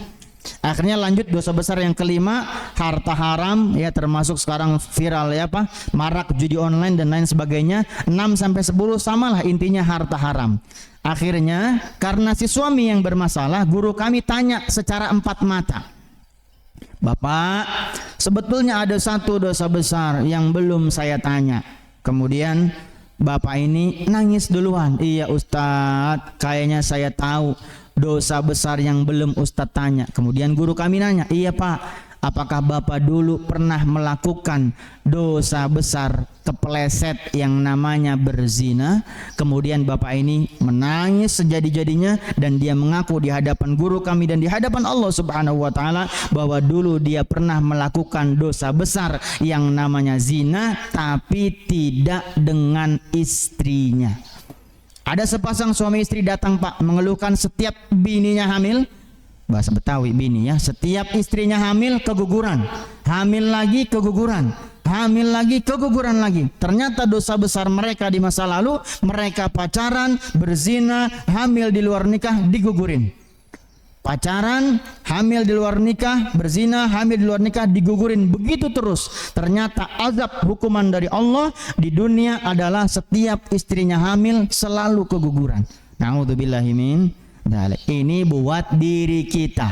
Akhirnya lanjut dosa besar yang kelima, harta haram ya, termasuk sekarang viral ya Pak, marak judi online dan lain sebagainya. 6 sampai 10 samalah intinya harta haram. Akhirnya karena si suami yang bermasalah, guru kami tanya secara empat mata. Bapak, sebetulnya ada satu dosa besar yang belum saya tanya. Kemudian bapak ini nangis duluan. Iya Ustadz, kayaknya saya tahu dosa besar yang belum Ustadz tanya. Kemudian guru kami nanya, iya Pak, apakah Bapak dulu pernah melakukan dosa besar kepleset yang namanya berzina? Kemudian Bapak ini menangis sejadi-jadinya dan dia mengaku di hadapan guru kami dan di hadapan Allah Subhanahu wa taala bahwa dulu dia pernah melakukan dosa besar yang namanya zina, tapi tidak dengan istrinya. Ada sepasang suami istri datang Pak, mengeluhkan setiap bininya hamil. Bahasa Betawi bini ya, setiap istrinya hamil keguguran, hamil lagi keguguran, hamil lagi keguguran lagi. Ternyata dosa besar mereka di masa lalu, mereka pacaran, berzina, hamil di luar nikah, digugurin. Pacaran, hamil di luar nikah, berzina, hamil di luar nikah, digugurin. Begitu terus. Ternyata azab hukuman dari Allah di dunia adalah setiap istrinya hamil selalu keguguran. Na'udzubillahi min dzalik. Ini buat diri kita,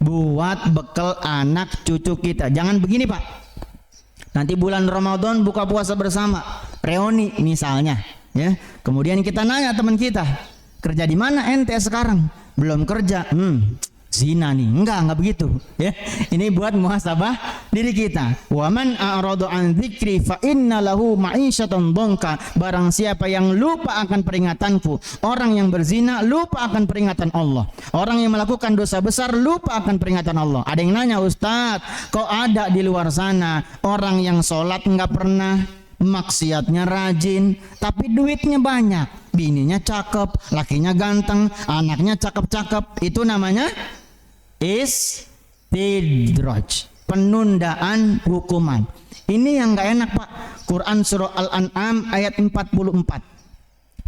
buat bekal anak cucu kita. Jangan begini Pak, nanti bulan Ramadan buka puasa bersama, reuni misalnya ya. Kemudian kita nanya teman kita, kerja di mana ente sekarang? Belum kerja, zina nih. Enggak begitu ya. Ini buat muhasabah diri kita. Wa man a'rada an dzikri fa inna lahu ma'isyatan dhanka. Barang siapa yang lupa akan peringatanku, orang yang berzina lupa akan peringatan Allah. Orang yang melakukan dosa besar lupa akan peringatan Allah. Ada yang nanya, Ustadz, kok ada di luar sana orang yang sholat enggak pernah, maksiatnya rajin, tapi duitnya banyak, bininya cakep, lakinya ganteng, anaknya cakep-cakep. Itu namanya istidraj, penundaan hukuman. Ini yang gak enak Pak. Quran surah Al-An'am ayat 44.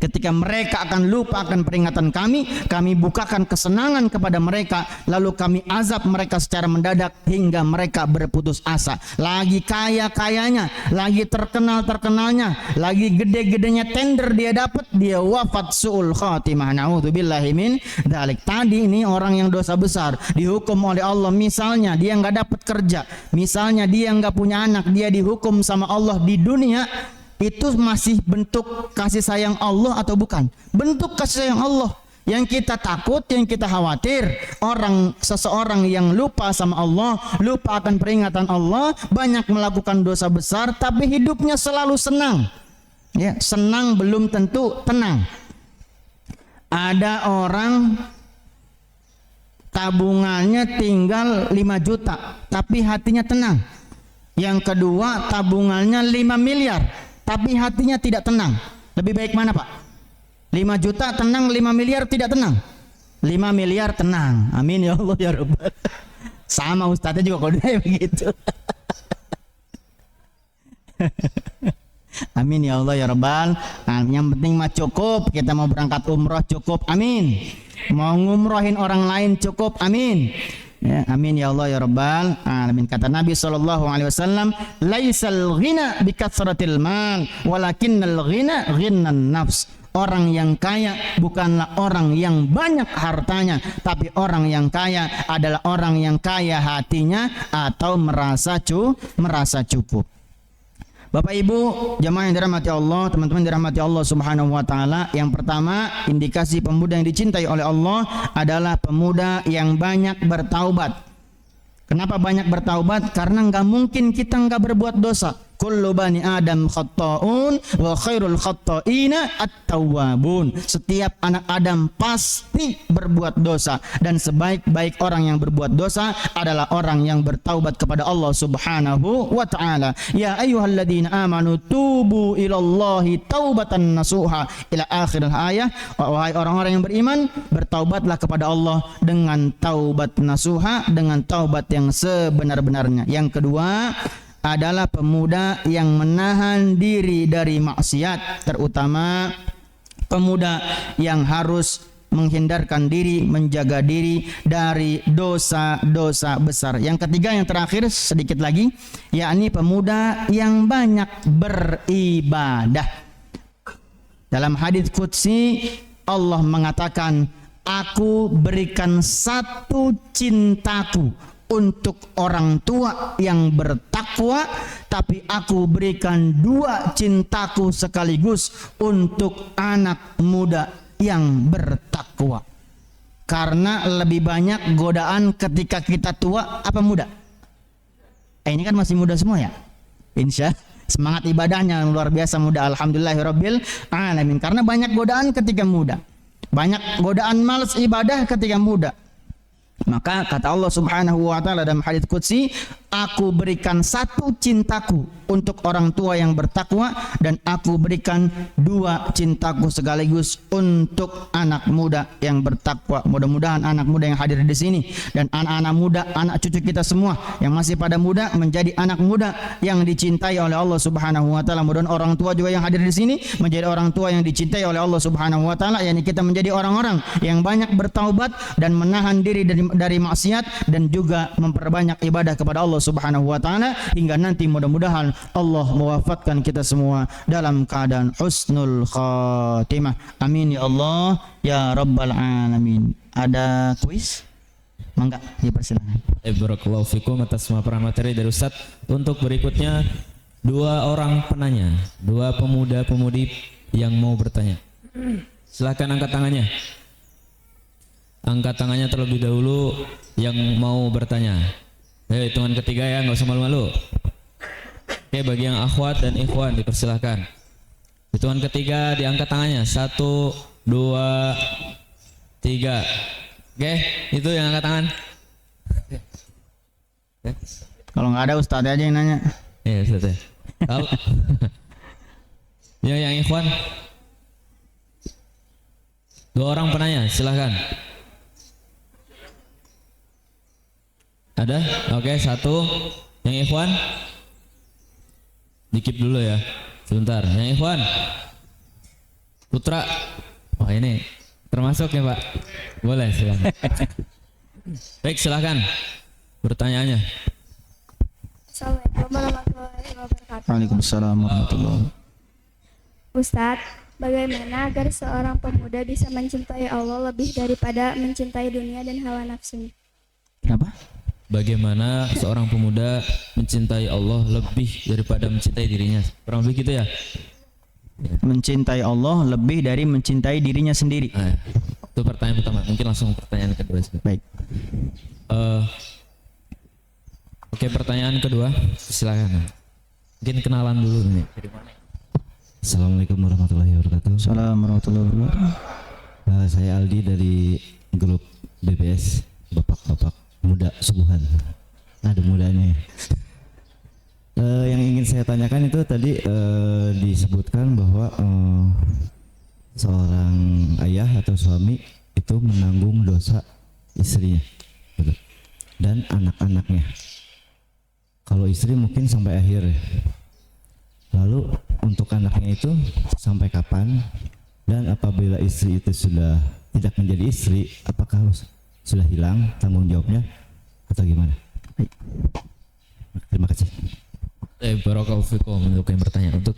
Ketika mereka akan lupa akan peringatan kami bukakan kesenangan kepada mereka, lalu kami azab mereka secara mendadak hingga mereka berputus asa. Lagi kaya-kayanya, lagi terkenal-terkenalnya, lagi gede-gedenya tender dia dapat, dia wafat su'ul khatimah. Na'udzubillahi min dzalik. Tadi ini orang yang dosa besar dihukum oleh Allah. Misalnya dia nggak dapat kerja, misalnya dia nggak punya anak, dia dihukum sama Allah di dunia. Itu masih bentuk kasih sayang Allah atau bukan? Bentuk kasih sayang Allah. Yang kita takut, yang kita khawatir, seseorang yang lupa sama Allah, lupa akan peringatan Allah, banyak melakukan dosa besar, tapi hidupnya selalu senang. Ya, senang belum tentu tenang. Ada orang tabungannya tinggal 5 juta tapi hatinya tenang. Yang kedua tabungannya 5 miliar tapi hatinya tidak tenang. Lebih baik mana Pak? 5 juta tenang, 5 miliar tidak tenang? 5 miliar tenang. Amin ya Allah ya Rabbal. Sama ustadznya juga kodenya begitu. Amin ya Allah ya Rabbal. Nah, yang penting mah cukup. Kita mau berangkat umroh cukup. Amin. Mau ngumrohin orang lain cukup. Amin. Ya, amin ya Allah ya Rabbal alamin. Kata Nabi SAW, laisal ghina bikatsratil mal, walakinnal ghina ghinnan nafs. Orang yang kaya bukanlah orang yang banyak hartanya, tapi orang yang kaya adalah orang yang kaya hatinya atau merasa cukup. Bapak Ibu jamaah yang dirahmati Allah, teman-teman dirahmati Allah Subhanahu wa taala, yang pertama indikasi pemuda yang dicintai oleh Allah adalah pemuda yang banyak bertaubat. Kenapa banyak bertaubat? Karena nggak mungkin kita nggak berbuat dosa. Kullu bani Adam khatta'un wa khairul khatta'ina at-tawwabun. Setiap anak Adam pasti berbuat dosa dan sebaik-baik orang yang berbuat dosa adalah orang yang bertaubat kepada Allah Subhanahu wa taala. Ya ayyuhalladzina amanu tubu ilallahi taubatan nasuha ila akhir ayat. Wahai orang-orang yang beriman, bertaubatlah kepada Allah dengan taubat nasuha, dengan taubat yang sebenar-benarnya. Yang kedua adalah pemuda yang menahan diri dari maksiat, terutama pemuda yang harus menghindarkan diri, menjaga diri dari dosa-dosa besar. Yang ketiga, yang terakhir sedikit lagi, yakni pemuda yang banyak beribadah. Dalam hadits qudsi Allah mengatakan, aku berikan satu cintaku untuk orang tua yang bertakwa, tapi aku berikan 2 cintaku sekaligus untuk anak muda yang bertakwa. Karena lebih banyak godaan ketika kita tua apa muda? Ini kan masih muda semua ya. Insya semangat ibadahnya luar biasa muda. Alhamdulillahirabbil alamin. Karena banyak godaan ketika muda. Banyak godaan malas ibadah ketika muda. Maka kata Allah Subhanahu wa taala dalam hadits qudsi, aku berikan satu cintaku untuk orang tua yang bertakwa dan aku berikan 2 cintaku sekaligus untuk anak muda yang bertakwa. Mudah-mudahan anak muda yang hadir di sini dan anak-anak muda, anak cucu kita semua yang masih pada muda menjadi anak muda yang dicintai oleh Allah Subhanahu wa taala. Mudah-mudahan orang tua juga yang hadir di sini menjadi orang tua yang dicintai oleh Allah Subhanahu wa taala, yakni kita menjadi orang-orang yang banyak bertaubat dan menahan diri dari maksiat dan juga memperbanyak ibadah kepada Allah Subhanahu wa taala hingga nanti mudah-mudahan Allah mewafatkan kita semua dalam keadaan husnul khatimah. Amin ya Allah ya rabbal alamin. Ada kuis? Mangga, dipersilakan. Barakallahu fikum atas semua materi dari Ustaz. Untuk berikutnya 2 orang penanya, 2 pemuda-pemudi yang mau bertanya. Silakan angkat tangannya. Angkat tangannya terlebih dahulu yang mau bertanya. Ayo hitungan ketiga ya, nggak usah malu-malu. Oke, bagi yang akhwat dan ikhwan dipersilahkan. Hitungan ketiga diangkat tangannya. 1, 2, 3. Oke, itu yang angkat tangan. Kalau nggak ada Ustadz aja yang nanya. Iya Ustadz ya. Kalau ya yang ikhwan 2 orang penanya, silahkan. Ada? Oke, 1. Yang ikhwan dikip dulu ya. Sebentar. Yang ikhwan Putra. Wah ini termasuk ya Pak. Boleh silahkan. Baik, silahkan pertanyaannya. Assalamualaikum warahmatullahi wabarakatuh. Waalaikumsalam warahmatullahi wabarakatuh. Ustadz, bagaimana agar seorang pemuda bisa mencintai Allah lebih daripada mencintai dunia dan hawa nafsunya? Kenapa? Bagaimana seorang pemuda mencintai Allah lebih daripada mencintai dirinya? Kurang lebih gitu ya? Mencintai Allah lebih dari mencintai dirinya sendiri. Nah, itu pertanyaan pertama. Mungkin langsung pertanyaan kedua. Baik. Oke, pertanyaan kedua. Silakan. Mungkin kenalan dulu nih. Dari mana? Assalamualaikum warahmatullahi wabarakatuh. Assalamualaikum warahmatullahi wabarakatuh. Saya Aldi dari grup BBS Bapak-Bapak Muda Subuhan. Ada mudanya. Yang ingin saya tanyakan itu tadi disebutkan bahwa seorang ayah atau suami itu menanggung dosa istrinya dan anak-anaknya. Kalau istri mungkin sampai akhir. Lalu untuk anaknya itu sampai kapan? Dan apabila istri itu sudah tidak menjadi istri, apakah sudah hilang tanggung jawabnya atau gimana? Baik. Terima kasih. Barakallahu fikum untuk yang bertanya. Untuk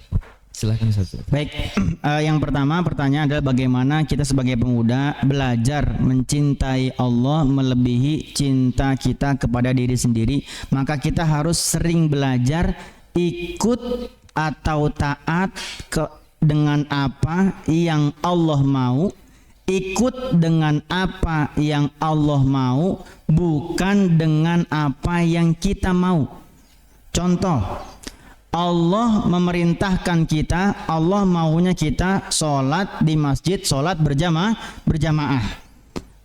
silahkan satu. Baik, yang pertama pertanyaan adalah bagaimana kita sebagai pemuda belajar mencintai Allah melebihi cinta kita kepada diri sendiri. Maka kita harus sering belajar ikut atau taat dengan apa yang Allah mau, ikut dengan apa yang Allah mau, bukan dengan apa yang kita mau. Contoh, Allah memerintahkan kita, Allah maunya kita sholat di masjid, sholat berjamaah.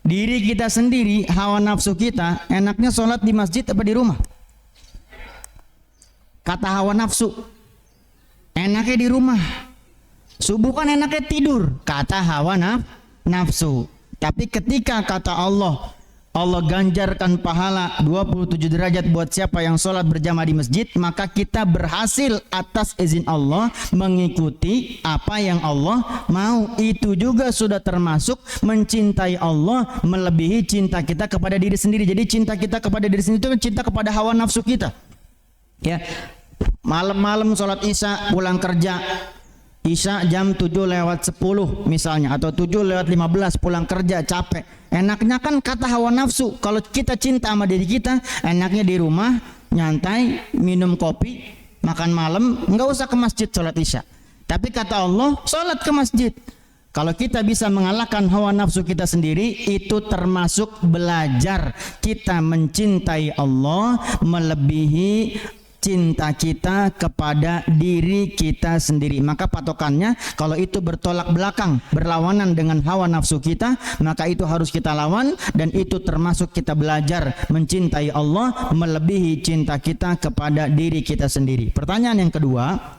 Diri kita sendiri, hawa nafsu kita, enaknya sholat di masjid apa di rumah? Kata hawa nafsu, enaknya di rumah. Subuh kan enaknya tidur, kata hawa nafsu. Tapi ketika kata Allah ganjarkan pahala 27 derajat buat siapa yang sholat berjamaah di masjid, maka kita berhasil atas izin Allah mengikuti apa yang Allah mau. Itu juga sudah termasuk mencintai Allah melebihi cinta kita kepada diri sendiri. Jadi cinta kita kepada diri sendiri itu cinta kepada hawa nafsu kita. Ya, malam-malam sholat isya, pulang kerja isya jam 7:10 misalnya, atau 7:15 pulang kerja capek. Enaknya kan kata hawa nafsu. Kalau kita cinta sama diri kita, enaknya di rumah nyantai, minum kopi, makan malam, nggak usah ke masjid sholat isya. Tapi kata Allah, sholat ke masjid. Kalau kita bisa mengalahkan hawa nafsu kita sendiri, itu termasuk belajar kita mencintai Allah melebihi cinta kita kepada diri kita sendiri. Maka patokannya, kalau itu bertolak belakang, berlawanan dengan hawa nafsu kita, maka itu harus kita lawan, dan itu termasuk kita belajar mencintai Allah melebihi cinta kita kepada diri kita sendiri. Pertanyaan yang kedua,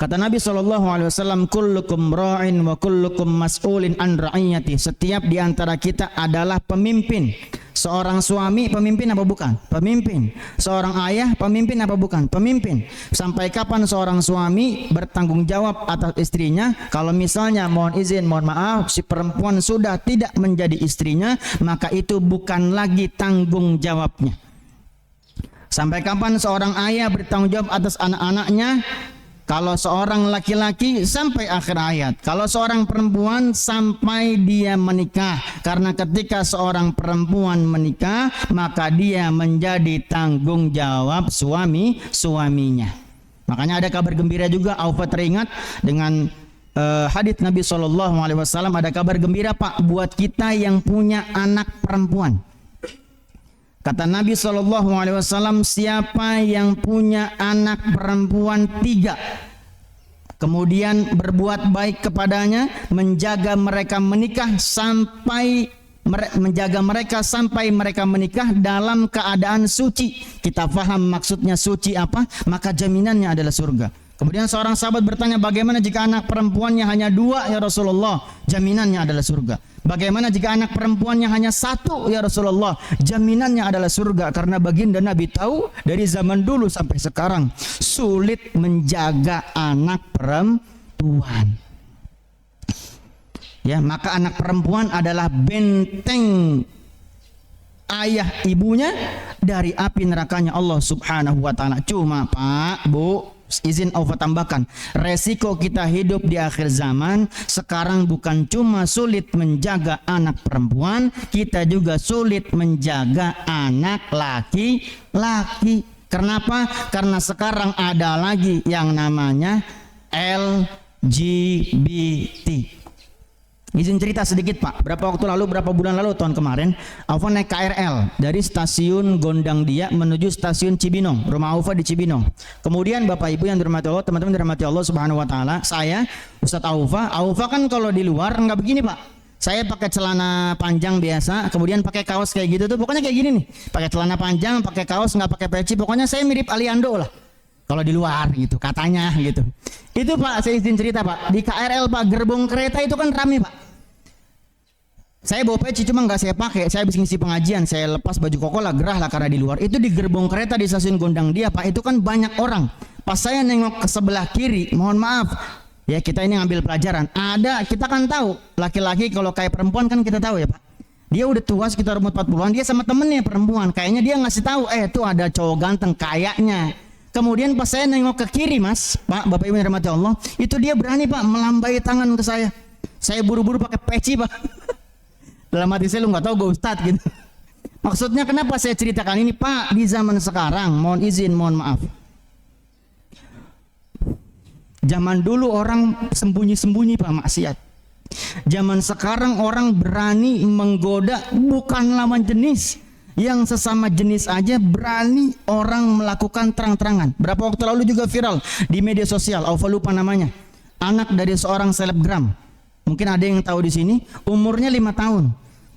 kata Nabi SAW, kullukum ra'in wa kullukum mas'ulin an ra'iyati. Setiap di antara kita adalah pemimpin. Seorang suami pemimpin apa bukan? Pemimpin. Seorang ayah pemimpin apa bukan? Pemimpin. Sampai kapan seorang suami bertanggung jawab atas istrinya? Kalau misalnya mohon maaf, si perempuan sudah tidak menjadi istrinya, maka itu bukan lagi tanggung jawabnya. Sampai kapan seorang ayah bertanggung jawab atas anak-anaknya? Kalau seorang laki-laki sampai akhir ayat. Kalau seorang perempuan sampai dia menikah. Karena ketika seorang perempuan menikah, maka dia menjadi tanggung jawab suaminya. Makanya ada kabar gembira juga. Aufa teringat dengan hadits Nabi SAW. Ada kabar gembira Pak buat kita yang punya anak perempuan. Kata Nabi SAW, siapa yang punya anak perempuan 3, kemudian berbuat baik kepadanya, menjaga mereka sampai mereka menikah dalam keadaan suci. Kita paham maksudnya suci apa? Maka jaminannya adalah surga. Kemudian seorang sahabat bertanya, bagaimana jika anak perempuannya hanya 2 ya Rasulullah? Jaminannya adalah surga. Bagaimana jika anak perempuannya hanya 1 ya Rasulullah? Jaminannya adalah surga. Karena baginda Nabi tahu dari zaman dulu sampai sekarang sulit menjaga anak perempuan. Ya, maka anak perempuan adalah benteng ayah ibunya dari api nerakanya Allah Subhanahu wa taala. Cuma Pak, Bu, izin Aufa tambahkan, resiko kita hidup di akhir zaman sekarang bukan cuma sulit menjaga anak perempuan, kita juga sulit menjaga anak laki-laki. Kenapa? Karena sekarang ada lagi yang namanya LGBT. Izin cerita sedikit Pak, berapa bulan lalu tahun kemarin, Aufa naik KRL dari stasiun Gondang Dia menuju stasiun Cibinong, rumah Aufa di Cibinong. Kemudian Bapak Ibu yang dirahmati Allah, teman-teman dirahmati Allah Subhanahu wa taala, saya Ustadz Aufa kan kalau di luar enggak begini Pak. Saya pakai celana panjang biasa, kemudian pakai kaos kayak gitu tuh, pokoknya kayak gini nih. Pakai celana panjang, pakai kaos, nggak pakai peci, pokoknya saya mirip Aliando lah. Kalau di luar gitu, katanya gitu. Itu Pak, saya izin cerita Pak. Di KRL Pak, gerbong kereta itu kan rame Pak. Saya bawa peci cuma nggak saya pakai. Saya habis ngisi pengajian, saya lepas baju koko lah, gerah lah karena di luar. Itu di gerbong kereta di stasiun Gondang Dia Pak, itu kan banyak orang. Pas saya nengok ke sebelah kiri, mohon maaf. Ya kita ini ngambil pelajaran. Ada, kita kan tahu laki-laki kalau kayak perempuan kan kita tahu ya Pak. Dia udah tua sekitar umur 40-an, dia sama temennya perempuan. Kayaknya dia ngasih tahu, tuh ada cowok ganteng kayaknya. Kemudian pas saya nengok ke kiri Mas, Pak, Bapak Ibu yang dirahmati Allah, itu dia berani Pak melambai tangan ke saya. Saya buru-buru pakai peci Pak. Dalam hati saya, lu nggak tahu gue ustadz gitu. Maksudnya kenapa saya ceritakan ini Pak, di zaman sekarang, mohon izin, mohon maaf. Zaman dulu orang sembunyi-sembunyi Pak maksiat. Zaman sekarang orang berani menggoda bukan lawan jenis, yang sesama jenis aja berani orang melakukan terang-terangan. Berapa waktu lalu juga viral di media sosial, Alfa lupa namanya. Anak dari seorang selebgram. Mungkin ada yang tahu di sini, umurnya 5 tahun.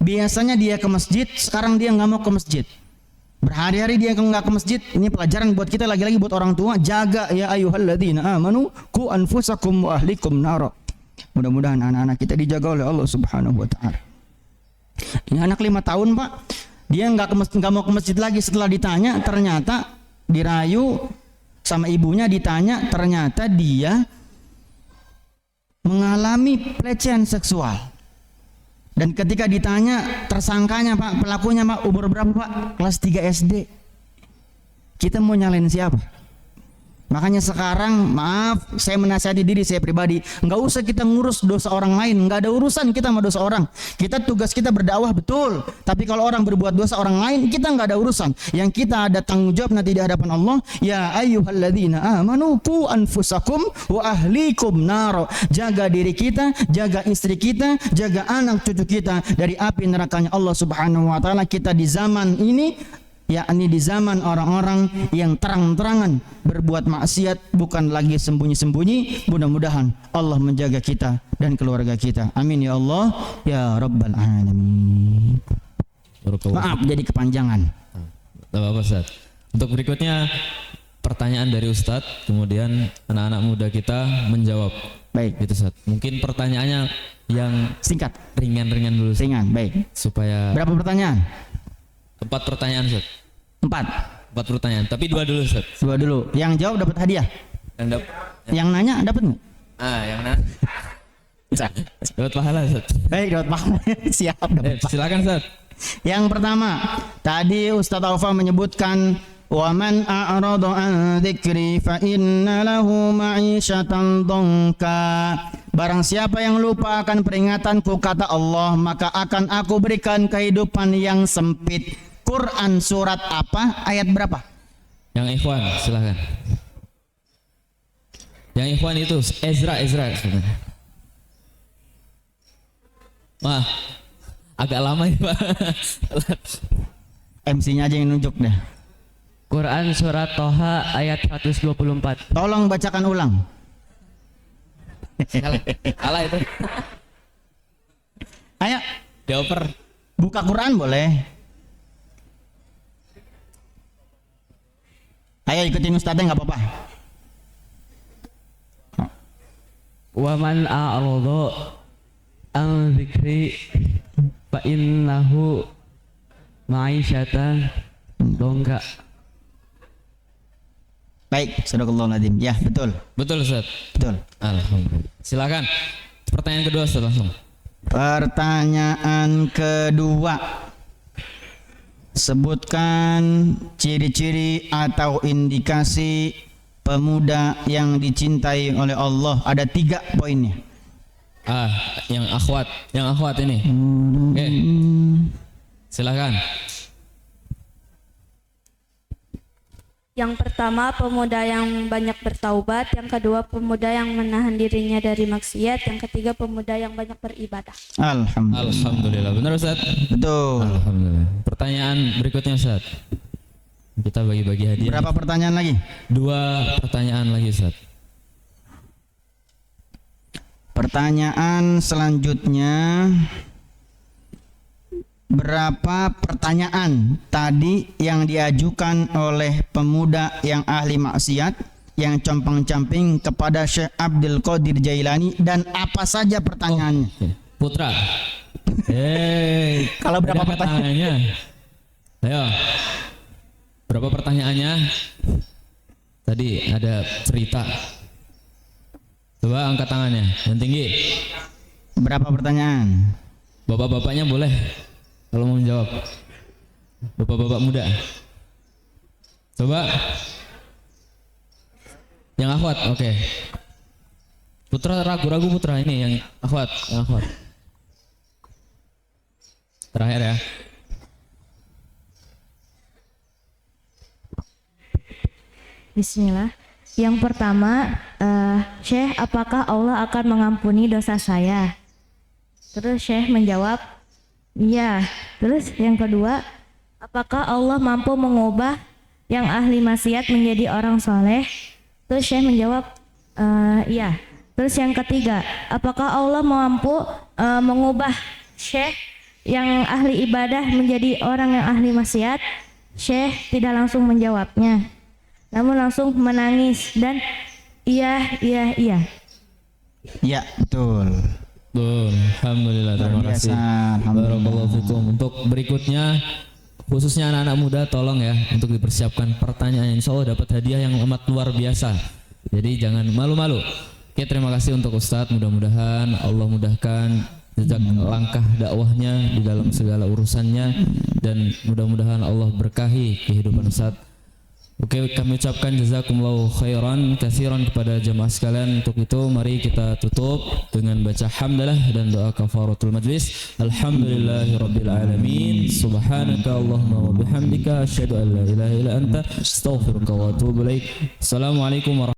Biasanya dia ke masjid, sekarang dia nggak mau ke masjid. Berhari-hari dia nggak ke masjid. Ini pelajaran buat kita, lagi-lagi buat orang tua. Jaga ya ayyuhalladzina amanu qu anfusakum wa ahlikum nara. Mudah-mudahan anak-anak kita dijaga oleh Allah Subhanahu wa taala. Ini anak 5 tahun Pak. Dia nggak mau ke masjid lagi. Setelah ditanya, ternyata dirayu sama ibunya, ditanya, ternyata dia mengalami pelecehan seksual. Dan ketika ditanya tersangkanya Pak, pelakunya Pak, umur berapa Pak? Kelas 3 SD. Kita mau nyalain siapa? Makanya sekarang, maaf, saya menasihati diri saya pribadi, nggak usah kita ngurus dosa orang lain, nggak ada urusan kita sama dosa orang. Kita tugas kita berdakwah betul, tapi kalau orang berbuat dosa orang lain, kita nggak ada urusan. Yang kita ada tanggung jawab nanti di hadapan Allah, ya ayyuhalladzina amanu qu anfusakum wa ahlikum naro. Jaga diri kita, jaga istri kita, jaga anak cucu kita dari api nerakanya Allah Subhanahu wa taala. Kita di zaman ini, yakni di zaman orang-orang yang terang-terangan berbuat maksiat, bukan lagi sembunyi-sembunyi. Mudah-mudahan Allah menjaga kita dan keluarga kita. Amin ya Allah ya Rabbal Alamin. Maaf jadi kepanjangan. Tak apa Ustaz. Untuk berikutnya pertanyaan dari Ustadz, kemudian anak-anak muda kita menjawab. Baik, Gitu Ustaz. Mungkin pertanyaannya yang singkat, ringan-ringan dulu Ustaz. ringan. Baik. Supaya Berapa pertanyaan? 4 pertanyaan Ustaz. 4. 4 pertanyaan, tapi 2 dulu Ustaz. 2 dulu. Yang jawab dapat hadiah. Yang nanya dapat nggak? Yang dapat pahala Ustaz. Baik, dapat pahala. Siap, dapat pahala. Silakan Ustaz. Yang pertama, tadi Ustadz Alfa menyebutkan wa man a'rada an dzikri fa inna lahu ma'isyatan dhanka. Barang siapa yang lupa akan peringatanku, kata Allah, maka akan aku berikan kehidupan yang sempit. Quran surat apa? Ayat berapa? Yang ikhwan, silakan. Yang ikhwan itu Ezra sebenarnya. Wah, agak lama ya Pak. MC-nya aja yang nunjuk deh. Quran surat Toha ayat 124. Tolong bacakan ulang. Salah itu. Ayo, Dioper. buka Quran boleh. Ayo ikutin Ustadznya nggak apa-apa. Wa man a'rada an dzikri fa innahu ma'isyatan dongka. Baik, sadaqallahul adzim. Ya, betul. Betul Ustaz. Betul. Alhamdulillah. Silakan. Pertanyaan kedua Ustaz langsung. Pertanyaan kedua. Sebutkan ciri-ciri atau indikasi pemuda yang dicintai oleh Allah. Ada 3 poinnya. Yang akhwat ini. Oke. Silakan. Yang pertama, pemuda yang banyak bertaubat. Yang kedua, pemuda yang menahan dirinya dari maksiat. Yang ketiga, pemuda yang banyak beribadah. Alhamdulillah. Benar Ustaz? Betul. Alhamdulillah. Pertanyaan berikutnya Ustaz. Kita bagi-bagi hadiah. Berapa pertanyaan lagi? 2 pertanyaan lagi Ustaz. Pertanyaan selanjutnya, berapa pertanyaan tadi yang diajukan oleh pemuda yang ahli maksiat yang compang-camping kepada Syekh Abdul Qadir Jailani, dan apa saja pertanyaannya? Putra. Kalau berapa pertanyaannya? Ayo. Berapa pertanyaannya? Tadi ada cerita. Coba angkat tangannya yang tinggi. Berapa pertanyaan? Bapak-bapaknya boleh kalau mau menjawab. Bapak-bapak muda. Coba. Yang akhwat, oke. Putra ragu-ragu putra ini yang akhwat, Terakhir ya. Bismillah. Yang pertama, Syekh, apakah Allah akan mengampuni dosa saya? Terus Syekh menjawab, iya. Terus yang kedua, apakah Allah mampu mengubah yang ahli maksiat menjadi orang soleh? Terus Syekh menjawab, iya. Terus yang ketiga, apakah Allah mampu mengubah Syekh yang ahli ibadah menjadi orang yang ahli maksiat? Syekh tidak langsung menjawabnya, namun langsung menangis dan iya. Ya, betul. Alhamdulillah, terima kasih. Barakallahu fikum. Untuk berikutnya, khususnya anak-anak muda, tolong ya untuk dipersiapkan pertanyaan. Insya Allah dapat hadiah yang amat luar biasa. Jadi jangan malu-malu. Oke, terima kasih untuk Ustadz. Mudah-mudahan Allah mudahkan jejak langkah dakwahnya di dalam segala urusannya, dan mudah-mudahan Allah berkahi kehidupan Ustadz. Oke, kami ucapkan jazakumullahu khairan katsiran kepada jamaah sekalian. Untuk itu mari kita tutup dengan baca hamdalah dan doa kafaratul majlis. Alhamdulillahirabbil alamin. Subhanaka Allahumma wa bihamdika asyhadu an la ilaha illa anta astaghfiruka wa atubu ilaik. Assalamualaikum warahmatullahi wabarakatuh.